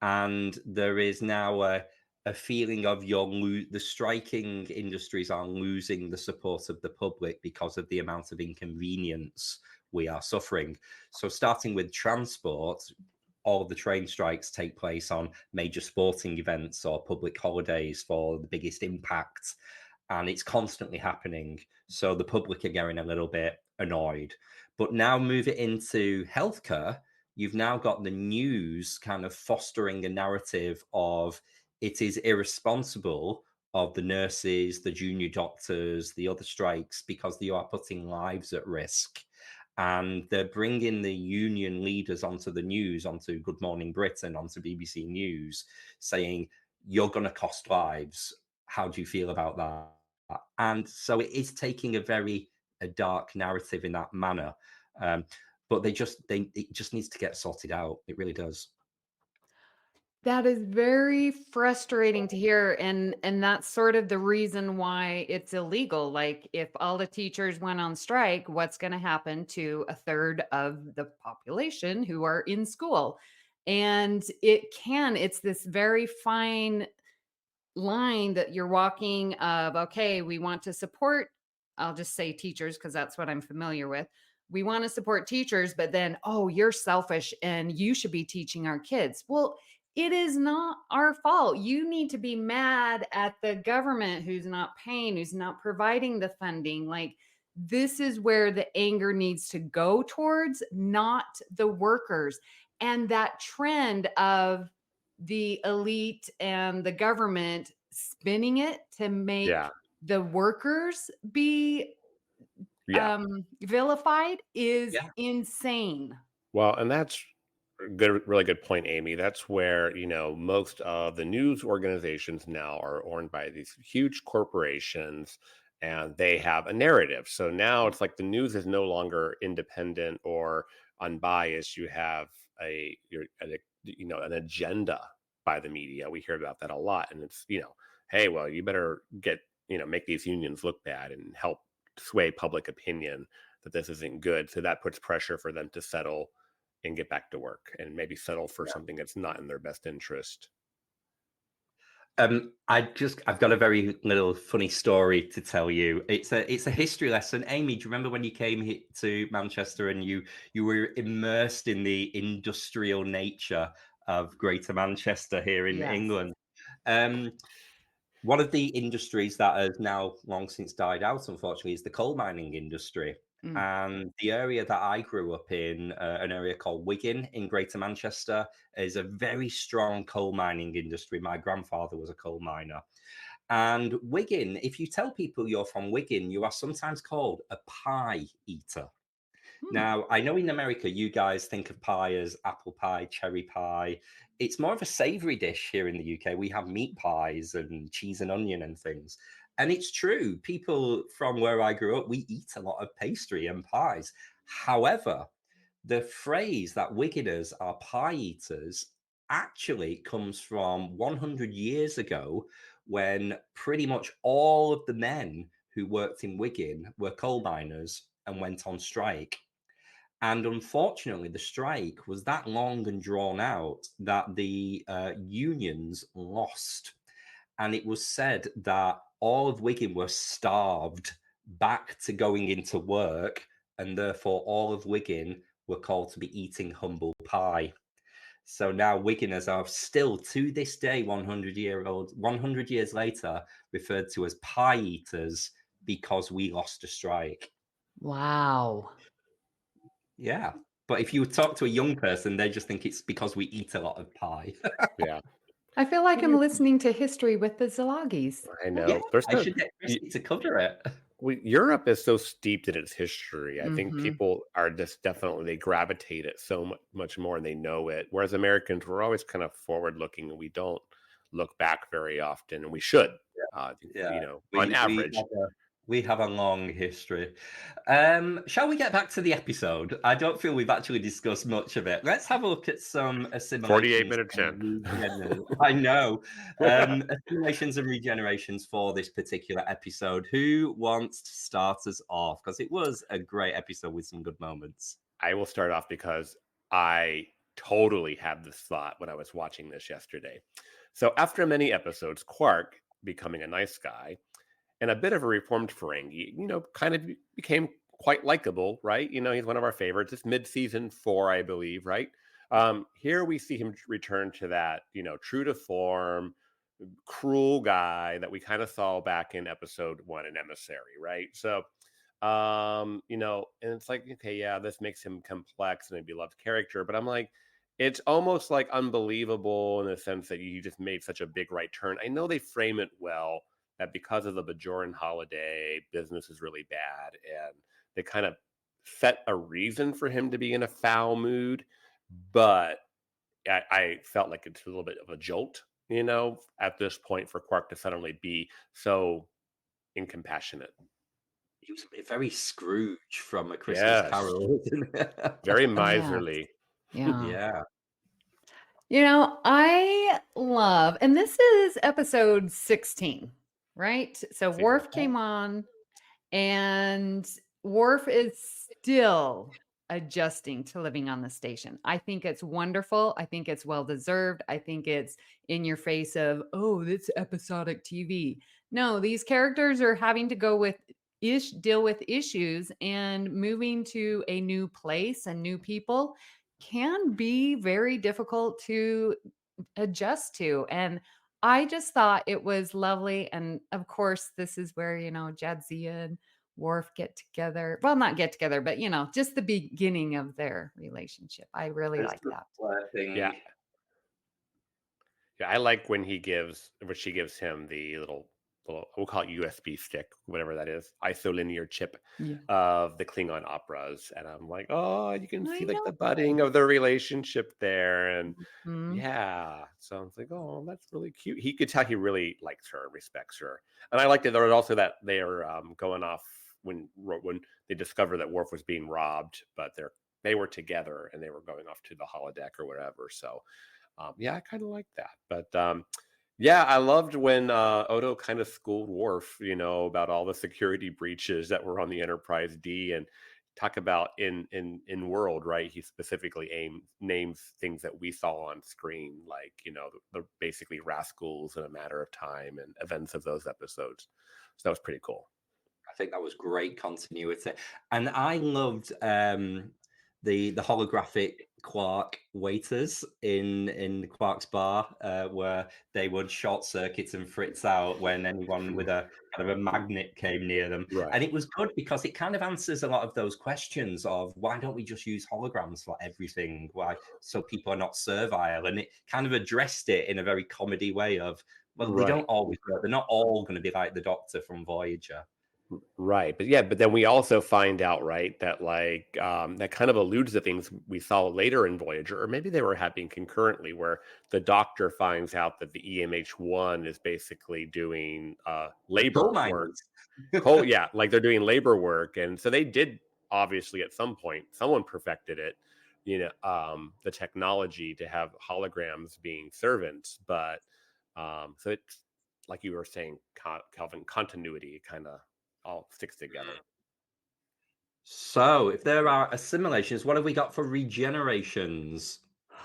and there is now a feeling of the striking industries are losing the support of the public because of the amount of inconvenience we are suffering. So starting with transport, all of the train strikes take place on major sporting events or public holidays for the biggest impact. And it's constantly happening. So the public are getting a little bit annoyed. But now move it into healthcare. You've now got the news kind of fostering a narrative of it is irresponsible of the nurses, the junior doctors, the other strikes, because you are putting lives at risk. And they're bringing the union leaders onto the news, onto Good Morning Britain, onto BBC News, saying, you're going to cost lives. How do you feel about that? And so it is taking a dark narrative in that manner. But it just needs to get sorted out. It really does. That is very frustrating to hear, and that's sort of the reason why it's illegal. Like, if all the teachers went on strike, what's going to happen to a third of the population who are in school? And it's this very fine line that you're walking of, okay, we want to support, I'll just say teachers because that's what I'm familiar with. We want to support teachers, but then, oh, you're selfish and you should be teaching our kids. Well, it is not our fault. You need to be mad at the government who's not paying, who's not providing the funding. Like, this is where the anger needs to go towards, not the workers. And that trend of the elite and the government spinning it to make Yeah. the workers be vilified is insane. Well, and that's really good point, Amy. That's where, most of the news organizations now are owned by these huge corporations, and they have a narrative. So now it's like the news is no longer independent or unbiased. You have an agenda by the media. We hear about that a lot, and it's, hey, well, you better make these unions look bad and help sway public opinion that this isn't good. So that puts pressure for them to settle and get back to work, and maybe settle for something that's not in their best interest. I've got a very little funny story to tell you. It's a history lesson. Amy, do you remember when you came to Manchester and you were immersed in the industrial nature of Greater Manchester here in England? One of the industries that has now long since died out, unfortunately, is the coal mining industry. And the area that I grew up in, an area called Wigan in Greater Manchester, is a very strong coal mining industry. My grandfather was a coal miner. And Wigan, if you tell people you're from Wigan, you are sometimes called a pie eater. Now, I know in America, you guys think of pie as apple pie, cherry pie. It's more of a savory dish here in the UK. We have meat pies and cheese and onion and things. And it's true. People from where I grew up, we eat a lot of pastry and pies. However, the phrase that Wiganers are pie eaters actually comes from 100 years ago, when pretty much all of the men who worked in Wigan were coal miners and went on strike. And unfortunately, the strike was that long and drawn out that the unions lost. And it was said that all of Wigan were starved back to going into work, and therefore all of Wigan were called to be eating humble pie. So now Wiganers are still, to this day, 100 years later, referred to as pie eaters because we lost a strike. Wow. Yeah. But if you talk to a young person, they just think it's because we eat a lot of pie. Yeah. I feel like I'm listening to history with the Szilagys. I know. Yeah, I should get Chrissie to cover it. Europe is so steeped in its history. I think Mhm. people are just definitely, they gravitate it so much more, and they know it. Whereas Americans, we're always kind of forward looking, and we don't look back very often, and we should, on average. We have a long history. Shall we get back to the episode? I don't feel we've actually discussed much of it. Let's have a look at some assimilations. 48 minutes in. I know. Assimilations and regenerations for this particular episode. Who wants to start us off? Because it was a great episode with some good moments. I will start off because I totally had this thought when I was watching this yesterday. So after many episodes, Quark, becoming a nice guy and a bit of a reformed Ferengi, kind of became quite likable, right? He's one of our favorites. It's mid-season 4, I believe, right? Here we see him return to that, true to form, cruel guy that we kind of saw back in episode 1 in Emissary, right? So, and it's like, okay, yeah, this makes him complex and a beloved character, but I'm like, it's almost like unbelievable in the sense that you just made such a big right turn. I know they frame it well, that because of the Bajoran holiday, business is really bad, and they kind of set a reason for him to be in a foul mood, but I felt like it's a little bit of a jolt, at this point for Quark to suddenly be so incompassionate. He was very Scrooge from A Christmas Carol. Very miserly. Yeah. I love, and this is episode 16, right? So Worf came on, and Worf is still adjusting to living on the station. I think it's wonderful. I think it's well-deserved. I think it's in your face of, oh, it's episodic TV. No, these characters are having to go with deal with issues, and moving to a new place and new people can be very difficult to adjust to. And I just thought it was lovely. And of course, this is where, Jadzia and Worf get together. Well, not get together, but, just the beginning of their relationship. I really like that. Yeah. Yeah, I like when she gives him the little we'll call it USB stick, whatever that is, isolinear chip Yeah. of the Klingon operas. And I'm like, oh, you can I see like the know. budding of their relationship there. And Mhm. yeah, so I was like, oh, that's really cute. He could tell he really likes her and respects her. And I liked it. There was also that they're going off when they discovered that Worf was being robbed, but they were together and they were going off to the holodeck or whatever. So yeah, I kind of like that. But yeah, I loved when Odo kind of schooled Worf, about all the security breaches that were on the Enterprise D, and talk about in world, right? He specifically names things that we saw on screen, like the basically rascals in A Matter of Time and events of those episodes. So that was pretty cool. I think that was great continuity, and I loved the holographic Quark waiters in Quark's bar, where they would short circuit and fritz out when anyone with a kind of a magnet came near them. Right. And it was good because it kind of answers a lot of those questions of why don't we just use holograms for everything? Why, so people are not servile? And it kind of addressed it in a very comedy way of, well, they don't always work. They're not all going to be like the Doctor from Voyager. Right. But then we also find out, right, that that kind of alludes to things we saw later in Voyager, or maybe they were happening concurrently, where the Doctor finds out that the EMH1 is basically doing labor work. Yeah, like they're doing labor work. And so they did, obviously, at some point, someone perfected it, the technology to have holograms being servants. But so it's like you were saying, Kelvin, continuity kind of all sticks together. So, if there are assimilations, what have we got for regenerations?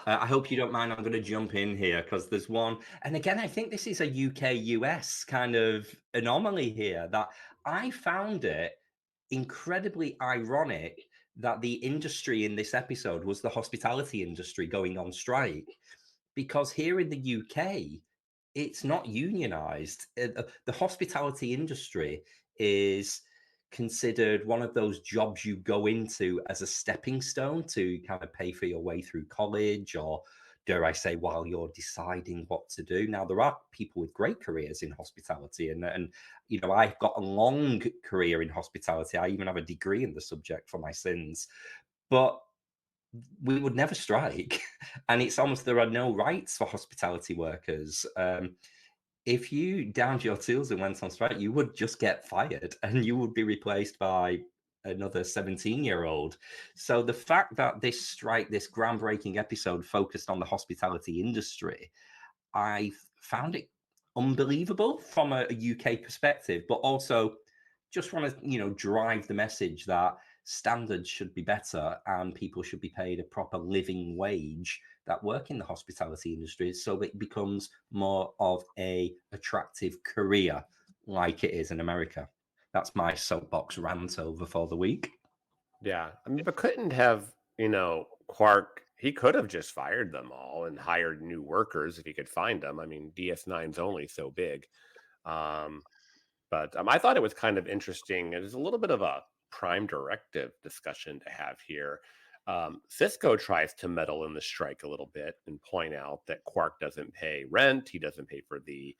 I hope you don't mind. I'm going to jump in here because there's one. And again, I think this is a UK-US kind of anomaly here that I found it incredibly ironic that the industry in this episode was the hospitality industry going on strike, because here in the UK, it's not unionized. The hospitality industry is considered one of those jobs you go into as a stepping stone to kind of pay for your way through college, or dare I say, while you're deciding what to do. Now, there are people with great careers in hospitality, and I've got a long career in hospitality. I even have a degree in the subject for my sins, but we would never strike. And it's almost, there are no rights for hospitality workers. If you downed your tools and went on strike, you would just get fired and you would be replaced by another 17-year-old. So the fact that this strike, this groundbreaking episode focused on the hospitality industry, I found it unbelievable from a UK perspective, but also just want to, drive the message that standards should be better and people should be paid a proper living wage that work in the hospitality industry, so it becomes more of a attractive career like it is in America. That's my soapbox rant over for the week. Yeah. I mean, but couldn't have, Quark, he could have just fired them all and hired new workers if he could find them. I mean, DS9's only so big. But I thought it was kind of interesting. It was a little bit of a prime directive discussion to have here. Cisco tries to meddle in the strike a little bit and point out that Quark doesn't pay rent. He doesn't pay for the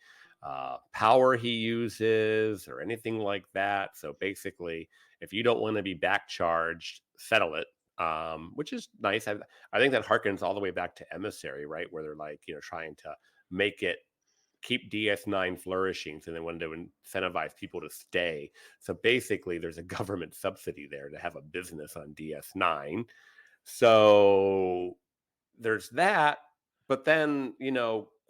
power he uses or anything like that. So basically, if you don't want to be back charged, settle it, which is nice. I think that harkens all the way back to Emissary, right? Where they're like, trying to make it, keep DS9 flourishing, so they wanted to incentivize people to stay. So basically, there's a government subsidy there to have a business on DS9. So there's that. But then,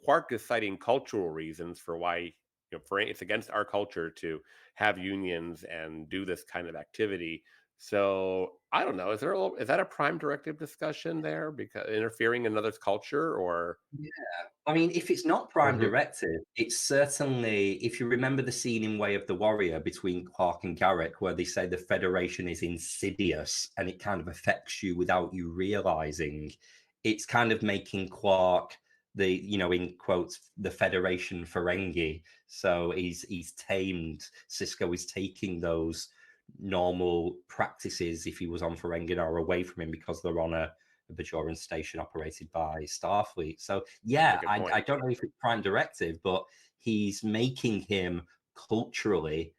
Quark is citing cultural reasons for why, it's against our culture to have unions and do this kind of activity. So I don't know. Is that a prime directive discussion there, because interfering in another's culture, or? Yeah, I mean, if it's not prime directive, it's certainly, if you remember the scene in Way of the Warrior between Quark and Garak, where they say the Federation is insidious and it kind of affects you without you realizing, it's kind of making Quark in quotes, the Federation Ferengi. So he's tamed. Cisco is taking those normal practices, if he was on Ferenginar, away from him because they're on a Bajoran station operated by Starfleet. So yeah, I don't know if it's prime directive, but he's making him culturally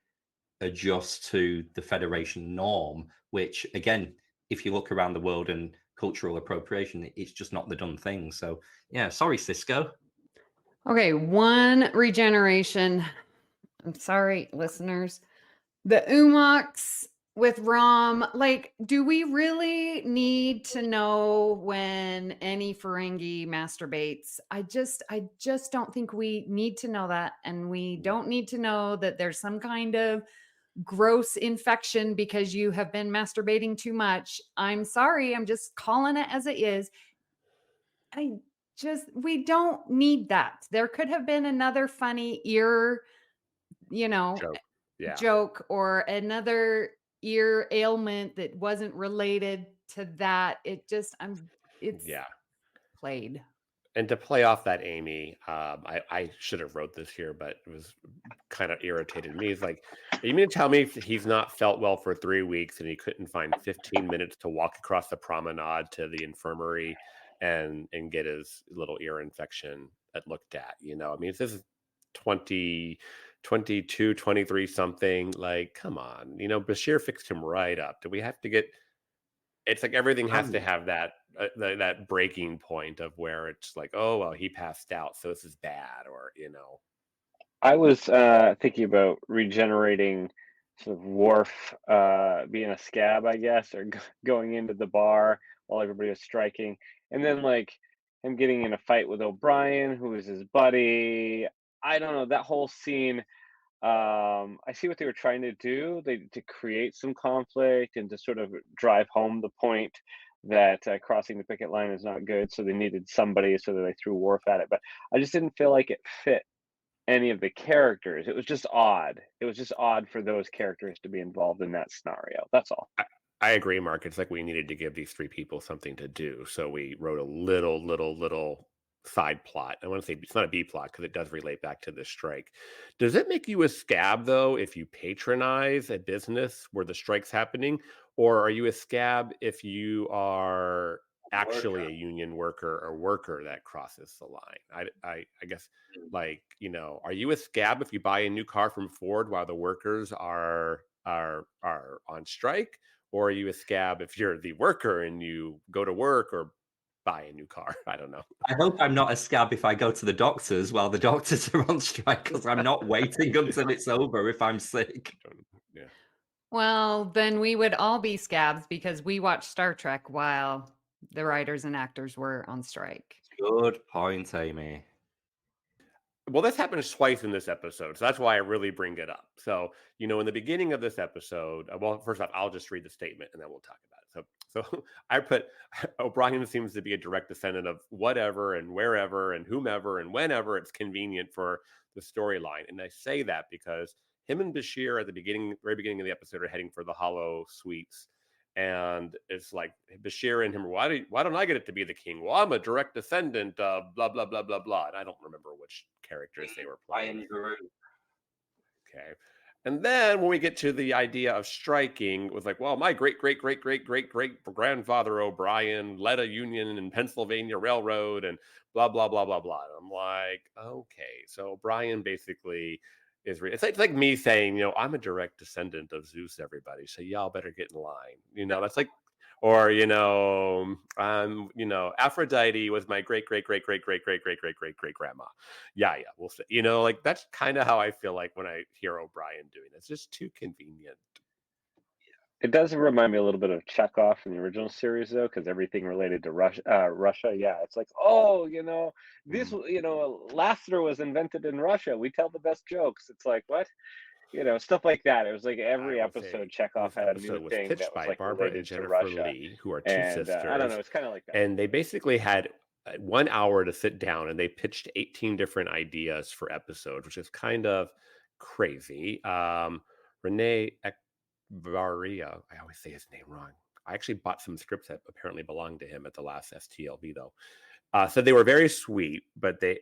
adjust to the Federation norm, which again, if you look around the world and cultural appropriation, it's just not the done thing. So yeah, sorry, Cisco. Okay, one regeneration. I'm sorry, listeners. The Umox with Rom, like, do we really need to know when any Ferengi masturbates? I just don't think we need to know that. And we don't need to know that there's some kind of gross infection because you have been masturbating too much. I'm sorry, I'm just calling it as it is. We don't need that. There could have been another funny ear, joke or another ear ailment that wasn't related to that. It's played. And to play off that, Amy, I should have wrote this here, but it was kind of irritated me. It's like, are you mean to tell me he's not felt well for 3 weeks and he couldn't find 15 minutes to walk across the promenade to the infirmary and get his little ear infection looked at? I mean, if this is 22, 23 something, like, come on, Bashir fixed him right up. Do we have to get... It's like everything has to have that breaking point of where it's like, oh, well, he passed out, so this is bad, or I was thinking about regenerating sort of Worf being a scab, I guess, or going into the bar while everybody was striking, and then like him getting in a fight with O'Brien, who was his buddy. I don't know, that whole scene. I see what they were trying to do, to create some conflict and to sort of drive home the point that crossing the picket line is not good. So they needed somebody, so that they threw Worf at it. But I just didn't feel like it fit any of the characters. It was just odd. It was just odd for those characters to be involved in that scenario. That's all. I agree, Mark. It's like we needed to give these 3 people something to do. So we wrote a little side plot. I want to say it's not a B plot because it does relate back to the strike. Does it make you a scab, though, if you patronize a business where the strike's happening? Or are you a scab if you are actually a union worker or worker that crosses the line? I guess, like, are you a scab if you buy a new car from Ford while the workers are on strike? Or are you a scab if you're the worker and you go to work or buy a new car? I don't know. I hope I'm not a scab if I go to the doctors while the doctors are on strike, because I'm not waiting until it's over if I'm sick. Yeah. Well, then we would all be scabs because we watched Star Trek while the writers and actors were on strike. Good point, Amy. Well, this happens twice in this episode, so that's why I really bring it up. So, in the beginning of this episode, well, first off, I'll just read the statement and then we'll talk about it. So I put, O'Brien seems to be a direct descendant of whatever and wherever and whomever and whenever it's convenient for the storyline. And I say that because him and Bashir at the very beginning of the episode are heading for the Hollow Suites. And it's like Bashir and him, why don't I get it to be the king? Well, I'm a direct descendant of blah, blah, blah, blah, blah. And I don't remember which characters they were playing. Okay. And then when we get to the idea of striking, it was like, well, my great grandfather O'Brien led a union in Pennsylvania Railroad and blah, blah, blah, blah, blah. And I'm like, okay. So O'Brien basically... it's like me saying, I'm a direct descendant of Zeus, everybody, so y'all better get in line. That's like, or Aphrodite was my great grandma. Yeah, we'll say, like, that's kind of how I feel like when I hear O'Brien doing it. It's just too convenient. It does remind me a little bit of Chekhov in the original series, though, because everything related to Russia, yeah, it's like, this, laughter was invented in Russia. We tell the best jokes. It's like, what? Stuff like that. It was like every episode Chekhov had a new thing that was like Barbara related and Jennifer to Russia. Lee, who are two sisters. I don't know. It's kind of like that. And they basically had 1 hour to sit down, and they pitched 18 different ideas for episodes, which is kind of crazy. Renee Varia, I always say his name wrong. I actually bought some scripts that apparently belonged to him at the last STLV, though. So they were very sweet, but they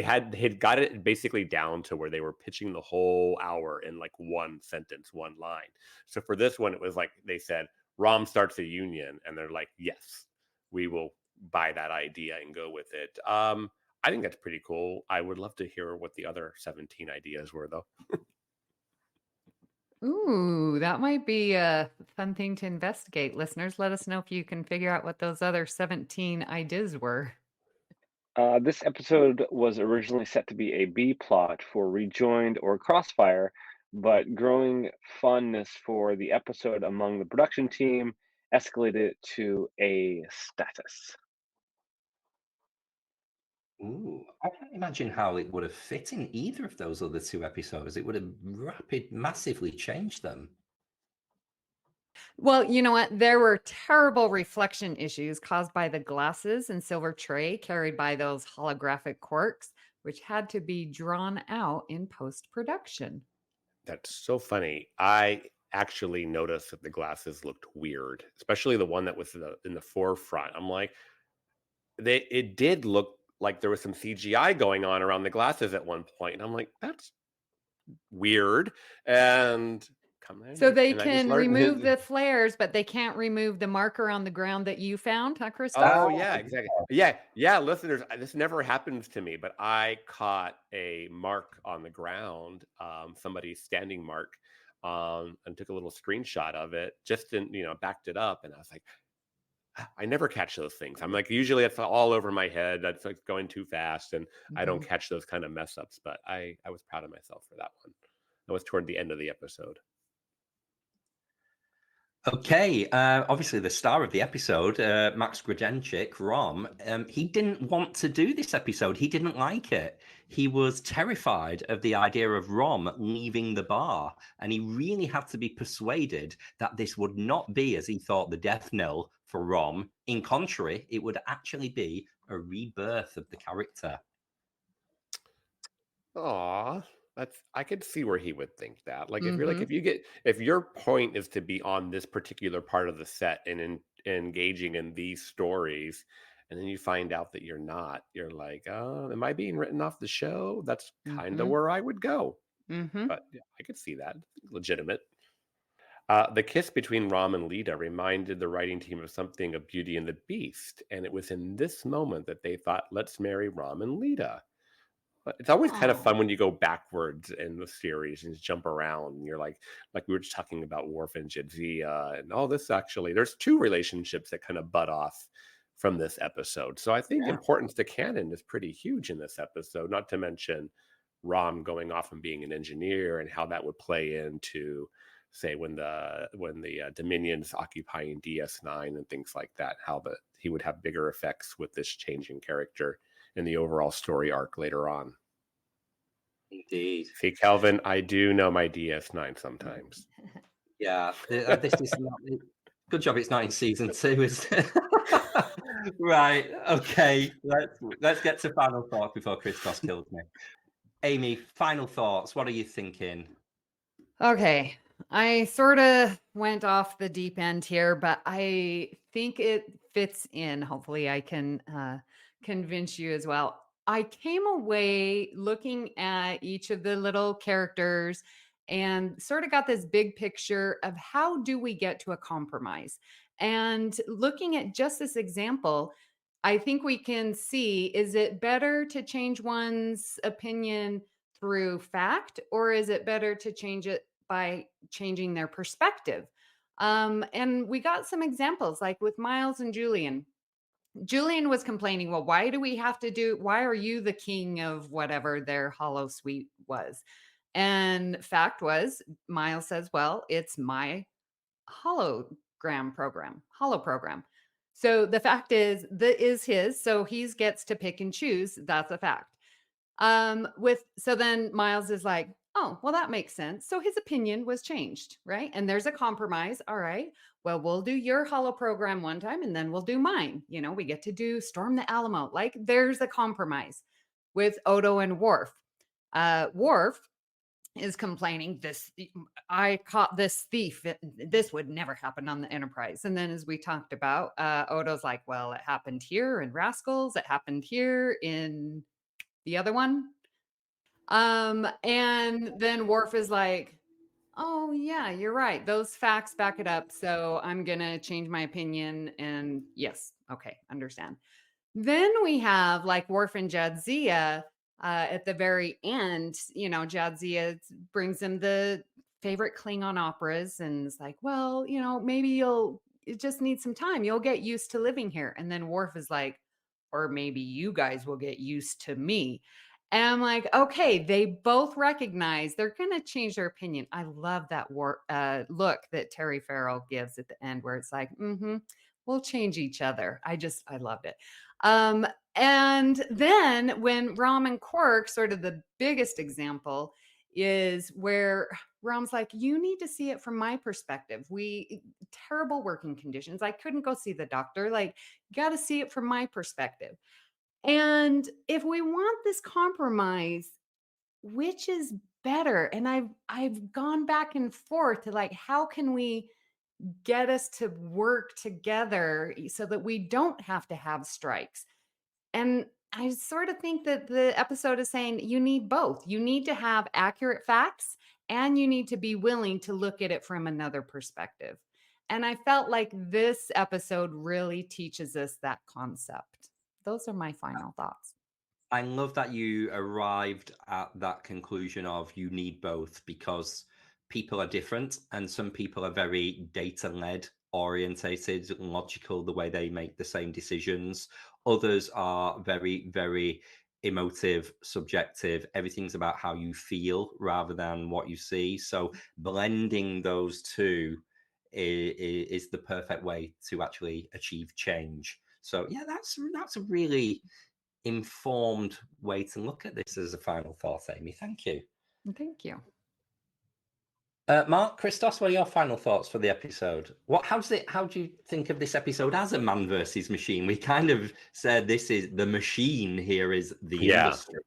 had got it basically down to where they were pitching the whole hour in like one sentence, one line. So for this one, it was like they said, Rom starts a union, and they're like, yes, we will buy that idea and go with it. I think that's pretty cool. I would love to hear what the other 17 ideas were, though. Ooh, that might be a fun thing to investigate. Listeners, let us know if you can figure out what those other 17 ideas were. This episode was originally set to be a B plot for Rejoined or Crossfire, but growing fondness for the episode among the production team escalated it to A status. Ooh, I can't imagine how it would have fit in either of those other two episodes. It would have massively changed them. Well, you know what? There were terrible reflection issues caused by the glasses and silver tray carried by those holographic Quarks, which had to be drawn out in post-production. That's so funny. I actually noticed that the glasses looked weird, especially the one that was in the forefront. I'm like, it did look like there was some CGI going on around the glasses at one point, and I'm like, that's weird. And So they and I just can learned remove the flares, but they can't remove the marker on the ground that you found, huh, Christos? Oh yeah, exactly. Yeah, listeners, this never happens to me, but I caught a mark on the ground, somebody's standing mark, and took a little screenshot of it, just backed it up, and I was like, I never catch those things. I'm like, usually it's all over my head. That's like going too fast, and I don't catch those kind of mess ups. But I was proud of myself for that one. That was toward the end of the episode. Okay, obviously the star of the episode, Max Grodenchik, Rom, he didn't want to do this episode. He didn't like it. He was terrified of the idea of Rom leaving the bar, and he really had to be persuaded that this would not be, as he thought, the death knell for Rom. In contrary, it would actually be a rebirth of the character. Aw, I could see where he would think that. Like if your point is to be on this particular part of the set and engaging in these stories, and then you find out that you're not, you're like, am I being written off the show? That's kind of where I would go. But yeah, I could see that. Legitimate. The kiss between Rom and Lita reminded the writing team of something of Beauty and the Beast, and it was in this moment that they thought, let's marry Rom and Lita. But it's always kind of fun when you go backwards in the series and just jump around, and you're like we were just talking about Worf and Jadzia, and all this. Actually, there's two relationships that kind of butt off from this episode. So I think importance to canon is pretty huge in this episode. Not to mention Rom going off and being an engineer, and how that would play into, say, when the Dominion's occupying DS9 and things like that. How he would have bigger effects with this changing character in the overall story arc later on. Indeed. See, Kelvin, I do know my DS9 sometimes. Yeah, this is not. Good job it's not in season 2, is it? Right, okay. Let's get to final thoughts before Christos kills me. Amy, final thoughts. What are you thinking? Okay, I sort of went off the deep end here, but I think it fits in. Hopefully I can convince you as well. I came away looking at each of the little characters and sort of got this big picture of how do we get to a compromise. And looking at just this example, I think we can see, is it better to change one's opinion through fact, or is it better to change it by changing their perspective? And we got some examples like with Miles and Julian. Julian was complaining, well, why are you the king of whatever their hollow suite was? And fact was, Miles says, well, it's my hollow program. So the fact is, is his, so he gets to pick and choose. That's a fact. So then Miles is like, oh, well, that makes sense. So his opinion was changed, right? And there's a compromise. All right, well, we'll do your hollow program one time and then we'll do mine. We get to do Storm the Alamo. Like there's a compromise with Odo and Worf. Worf is complaining, I caught this thief. This would never happen on the Enterprise. And then as we talked about, Odo's like, well, it happened here in Rascals. It happened here in the other one. And then Worf is like, oh yeah, you're right. Those facts back it up. So I'm going to change my opinion. And yes. Okay. Understand. Then we have like Worf and Jadzia at the very end, Jadzia brings him the favorite Klingon operas, and it's like, well, maybe it just needs some time. You'll get used to living here. And then Worf is like, or maybe you guys will get used to me. And I'm like, okay, they both recognize they're going to change their opinion. I love that look that Terry Farrell gives at the end, where it's like, we'll change each other. I loved it. And then when Rom and Quark, sort of the biggest example, is where Rom's like, you need to see it from my perspective. Terrible working conditions. I couldn't go see the doctor. Like, you got to see it from my perspective. And if we want this compromise, which is better? And I've gone back and forth to like, how can we get us to work together so that we don't have to have strikes? And I sort of think that the episode is saying you need both. You need to have accurate facts, and you need to be willing to look at it from another perspective. And I felt like this episode really teaches us that concept. Those are my final thoughts. I love that you arrived at that conclusion of you need both, because people are different, and some people are very data-led orientated, logical, the way they make the same decisions. Others are very, very emotive, subjective. Everything's about how you feel rather than what you see. So blending those two is the perfect way to actually achieve change. So yeah, that's a really informed way to look at this as a final thought, Amy. Thank you. Thank you. Mark, Christos, what are your final thoughts for the episode? How do you think of this episode as a man versus machine? We kind of said this is the machine here is the industry.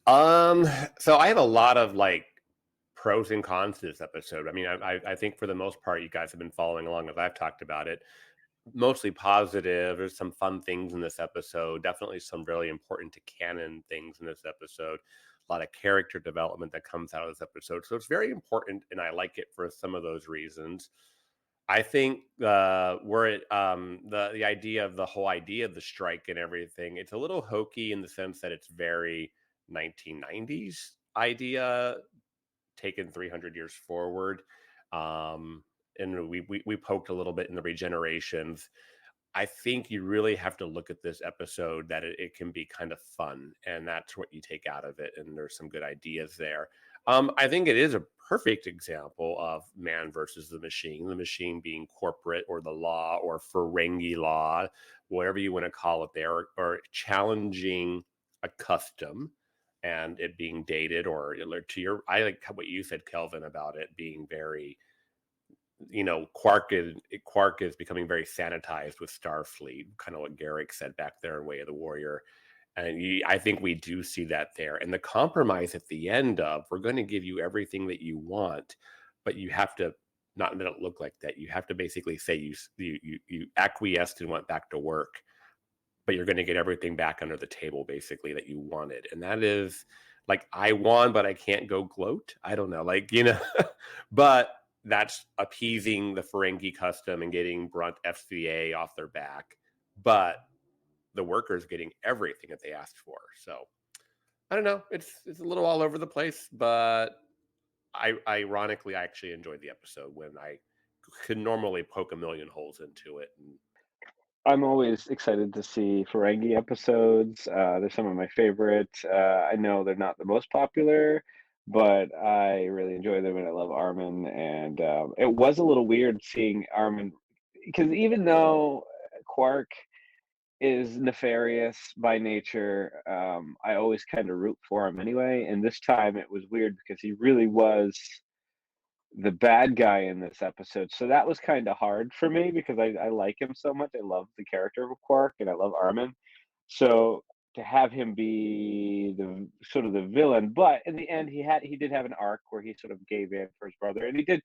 So I have a lot of like pros and cons to this episode. I mean, I think for the most part, you guys have been following along as I've talked about it. Mostly positive. There's some fun things in this episode. Definitely some really important to canon things in this episode. A lot of character development that comes out of this episode. So it's very important, and I like it for some of those reasons. I think the idea of the whole idea of the strike and everything, it's a little hokey in the sense that it's very 1990s idea taken 300 years forward. And we poked a little bit in the regenerations. I think you really have to look at this episode that it can be kind of fun, and that's what you take out of it. And there's some good ideas there. I think it is a perfect example of man versus the machine being corporate or the law or Ferengi law, whatever you want to call it there, or challenging a custom and it being dated, or I like what you said, Kelvin, about it being very, Quark is becoming very sanitized with Starfleet, kind of what Garrick said back there in Way of the Warrior. And I think we do see that there. And the compromise at the end of, we're going to give you everything that you want, but you have to not let it look like that. You have to basically say you acquiesced and went back to work, but you're going to get everything back under the table, basically, that you wanted. And that is like, I won, but I can't go gloat. I don't know, but that's appeasing the Ferengi custom and getting Brunt FCA off their back. But the workers getting everything that they asked for. So I don't know. It's a little all over the place, but ironically, I actually enjoyed the episode when I could normally poke a million holes into it. I'm always excited to see Ferengi episodes. They're some of my favorites. I know they're not the most popular, but I really enjoy them, and I love Armin. And it was a little weird seeing Armin, because even though Quark is nefarious by nature, I always kind of root for him anyway. And this time it was weird because he really was the bad guy in this episode. So that was kind of hard for me because I like him so much. I love the character of Quark, and I love Armin. So to have him be the sort of the villain, but in the end he did have an arc where he sort of gave in for his brother, and he did,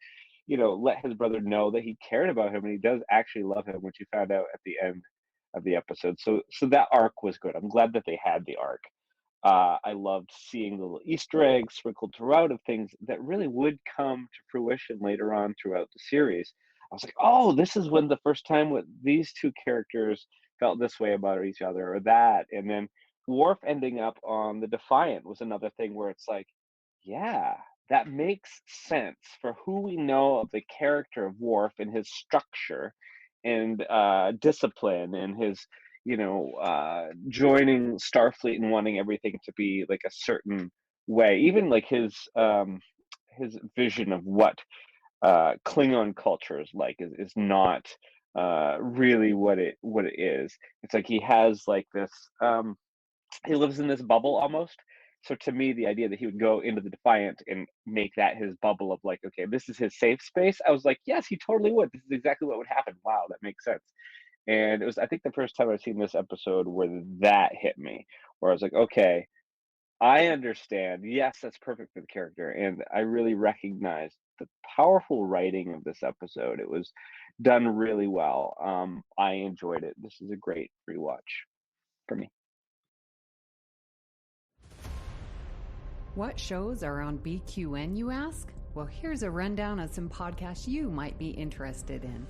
let his brother know that he cared about him, and he does actually love him, which he found out at the end of the episode. So that arc was good. I'm glad that they had the arc. I loved seeing the little Easter eggs sprinkled throughout of things that really would come to fruition later on throughout the series. I was like, oh, this is when the first time what these two characters felt this way about each other, or that. And then Worf ending up on the Defiant was another thing where it's like, yeah, that makes sense for who we know of the character of Worf and his structure and discipline and his, joining Starfleet and wanting everything to be like a certain way. Even like his vision of what Klingon culture is like is not really what it is. It's like he has like this. He lives in this bubble almost. So to me, the idea that he would go into the Defiant and make that his bubble of like, okay, this is his safe space. I was like, yes, he totally would. This is exactly what would happen. Wow, that makes sense. And it was, I think, the first time I've seen this episode where that hit me, where I was like, okay, I understand. Yes, that's perfect for the character. And I really recognized the powerful writing of this episode. It was done really well. I enjoyed it. This is a great rewatch for me. What shows are on BQN, you ask? Well, here's a rundown of some podcasts you might be interested in.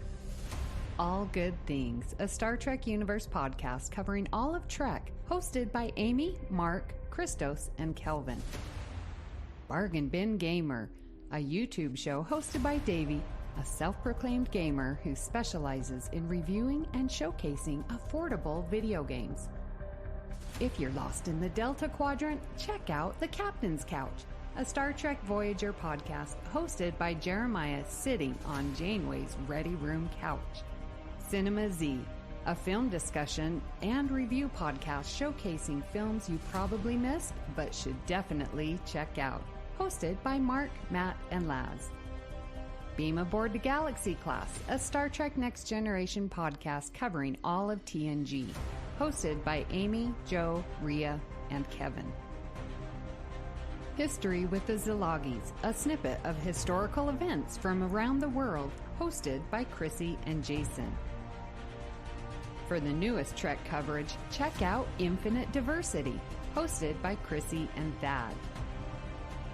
All Good Things, a Star Trek Universe podcast covering all of Trek, hosted by Amy, Mark, Christos, and Kelvin. Bargain Bin Gamer, a YouTube show hosted by Davey, a self-proclaimed gamer who specializes in reviewing and showcasing affordable video games. If you're lost in the Delta Quadrant, check out The Captain's Couch, a Star Trek Voyager podcast hosted by Jeremiah sitting on Janeway's Ready Room couch. Cinema Z, a film discussion and review podcast showcasing films you probably missed but should definitely check out, hosted by Mark, Matt, and Laz. Beam Aboard the Galaxy Class, a Star Trek Next Generation podcast covering all of TNG, hosted by Amy, Joe, Rhea, and Kevin. History with the Szilagys, a snippet of historical events from around the world, hosted by Chrissie and Jason. For the newest Trek coverage, check out Infinite Diversity, hosted by Chrissie and Thad.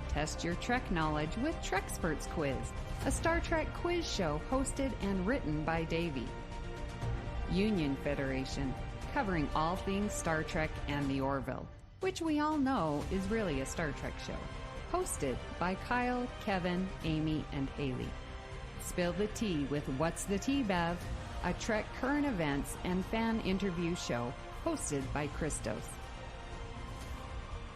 Test your Trek knowledge with Treksperts Quiz, a Star Trek quiz show hosted and written by Davey. Union Federation, covering all things Star Trek and the Orville, which we all know is really a Star Trek show, hosted by Kyle, Kevin, Amy, and Haley. Spill the Tea with What's the Tea, Bev, a Trek current events and fan interview show hosted by Christos.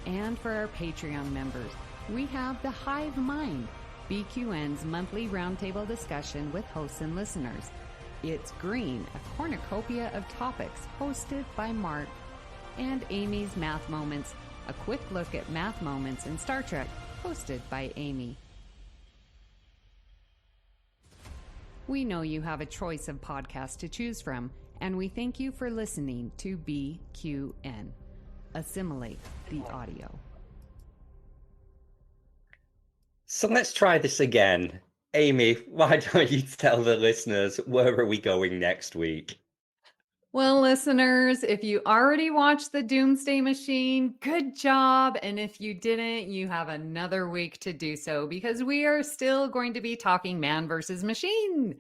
And for our Patreon members, we have The Hive Mind, BQN's monthly roundtable discussion with hosts and listeners. It's Green, a cornucopia of topics hosted by Mark, and Amy's Math Moments, a quick look at math moments in Star Trek, hosted by Amy. We know you have a choice of podcasts to choose from, and we thank you for listening to BQN. Assimilate the audio. So let's try this again. Amy, why don't you tell the listeners where are we going next week? Well, listeners, if you already watched the Doomsday Machine, good job. And if you didn't, you have another week to do so, because we are still going to be talking Man versus Machine,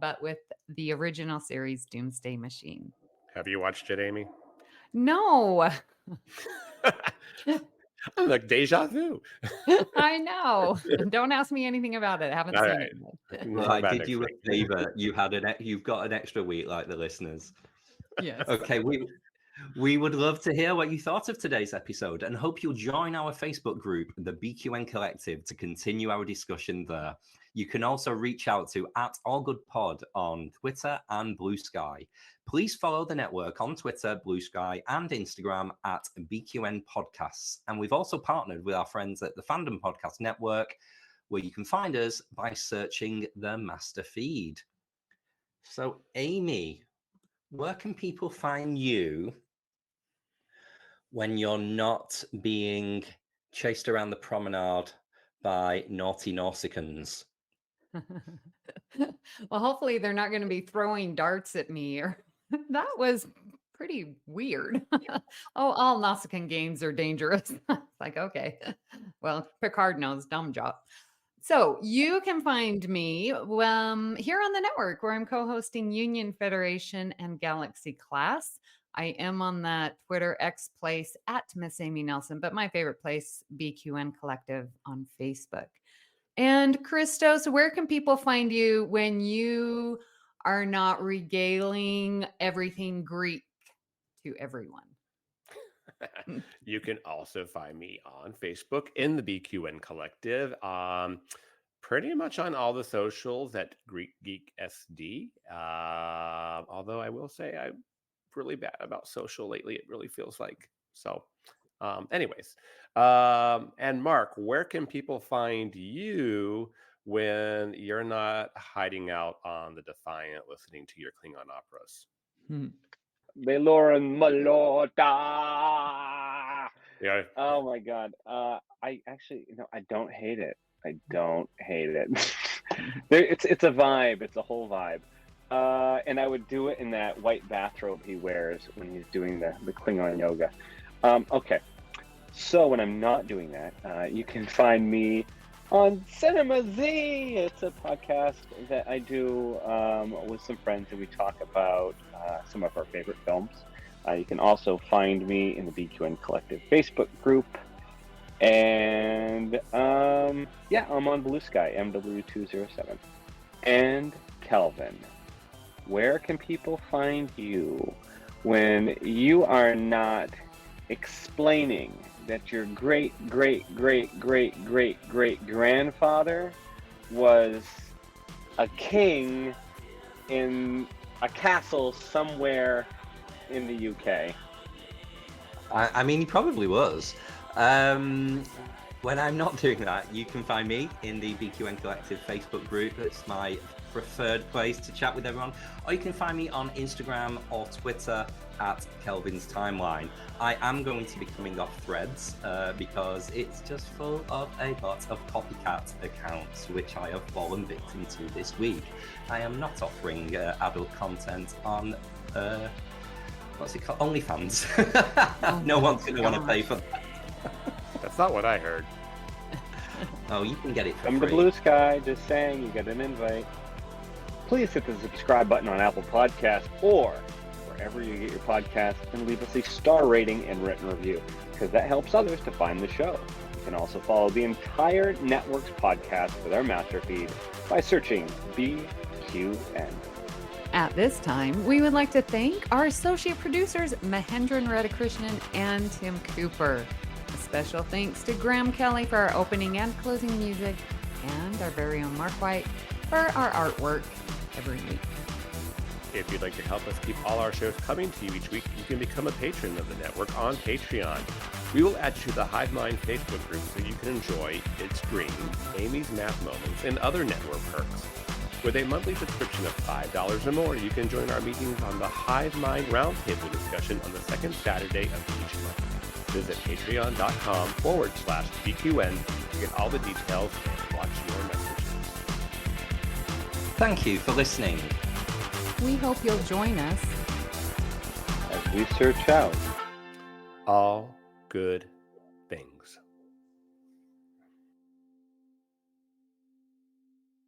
but with the original series Doomsday Machine. Have you watched it, Amy? No. I'm like deja vu. I know. Don't ask me anything about it. I haven't All seen right. it. More Well, I about did next you a week. favor. You've got an extra week like the listeners. Yes. Okay, we would love to hear what you thought of today's episode and hope you'll join our Facebook group, the BQN Collective, to continue our discussion there. You can also reach out to @AllGoodPod on Twitter and Blue Sky. Please follow the network on Twitter, Blue Sky, and Instagram @BQN Podcasts. And we've also partnered with our friends at the Fandom Podcast Network, where you can find us by searching the master feed. So, Amy, where can people find you when you're not being chased around the promenade by naughty Nausicans? Well, hopefully they're not going to be throwing darts at me. Or that was pretty weird. Oh, all Nausicaan games are dangerous. It's like, okay. Well, Picard knows, dumb job. So you can find me here on the network where I'm co-hosting Union Federation and Galaxy Class. I am on that Twitter X place at Miss Amy Nelson, but my favorite place, BQN Collective on Facebook. And Christos, where can people find you when you are not regaling everything Greek to everyone? You can also find me on Facebook in the BQN Collective. Pretty much on all the socials at Greek Geek SD. Although I will say I'm really bad about social lately. It really feels like so. Anyways, and Mark, where can people find you when you're not hiding out on the Defiant listening to your Klingon operas? Beloran Malota. Yeah. Oh my God. I actually, I don't hate it. I don't hate it. It's a vibe. It's a whole vibe. And I would do it in that white bathrobe he wears when he's doing the Klingon yoga. Okay. So when I'm not doing that, you can find me on Cinema Z. It's a podcast that I do with some friends, and we talk about some of our favorite films. You can also find me in the BQN Collective Facebook group. And yeah, I'm on Blue Sky, MW207. And Kelvin, where can people find you when you are not explaining that your great grandfather was a king in a castle somewhere in the UK? I mean, he probably was. When I'm not doing that, you can find me in the BQN Collective Facebook group. It's my preferred place to chat with everyone. Or you can find me on Instagram or Twitter at Kelvin's Timeline. I am going to be coming off Threads because it's just full of a lot of copycat accounts, which I have fallen victim to this week. I am not offering adult content on what's it called? OnlyFans. No one's going to want to pay for that. That's not what I heard. Oh, you can get it for Come free. to Blue Sky, just saying, you get an invite. Please hit the subscribe button on Apple Podcasts or wherever you get your podcasts, and leave us a star rating and written review, because that helps others to find the show. You can also follow the entire network's podcast with our master feed by searching BQN. At this time, we would like to thank our associate producers, Mahendran Radhakrishnan and Tim Cooper. A special thanks to Graham Kelly for our opening and closing music, and our very own Mark White for our artwork every week. If you'd like to help us keep all our shows coming to you each week, you can become a patron of the network on Patreon. We will add you to the Hive Mind Facebook group so you can enjoy its stream, Amy's Math Moments, and other network perks. With a monthly subscription of $5 or more, you can join our meetings on the Hive Mind Roundtable discussion on the second Saturday of each month. Visit patreon.com/BQN to get all the details and watch your messages. Thank you for listening. We hope you'll join us As we search out All good things.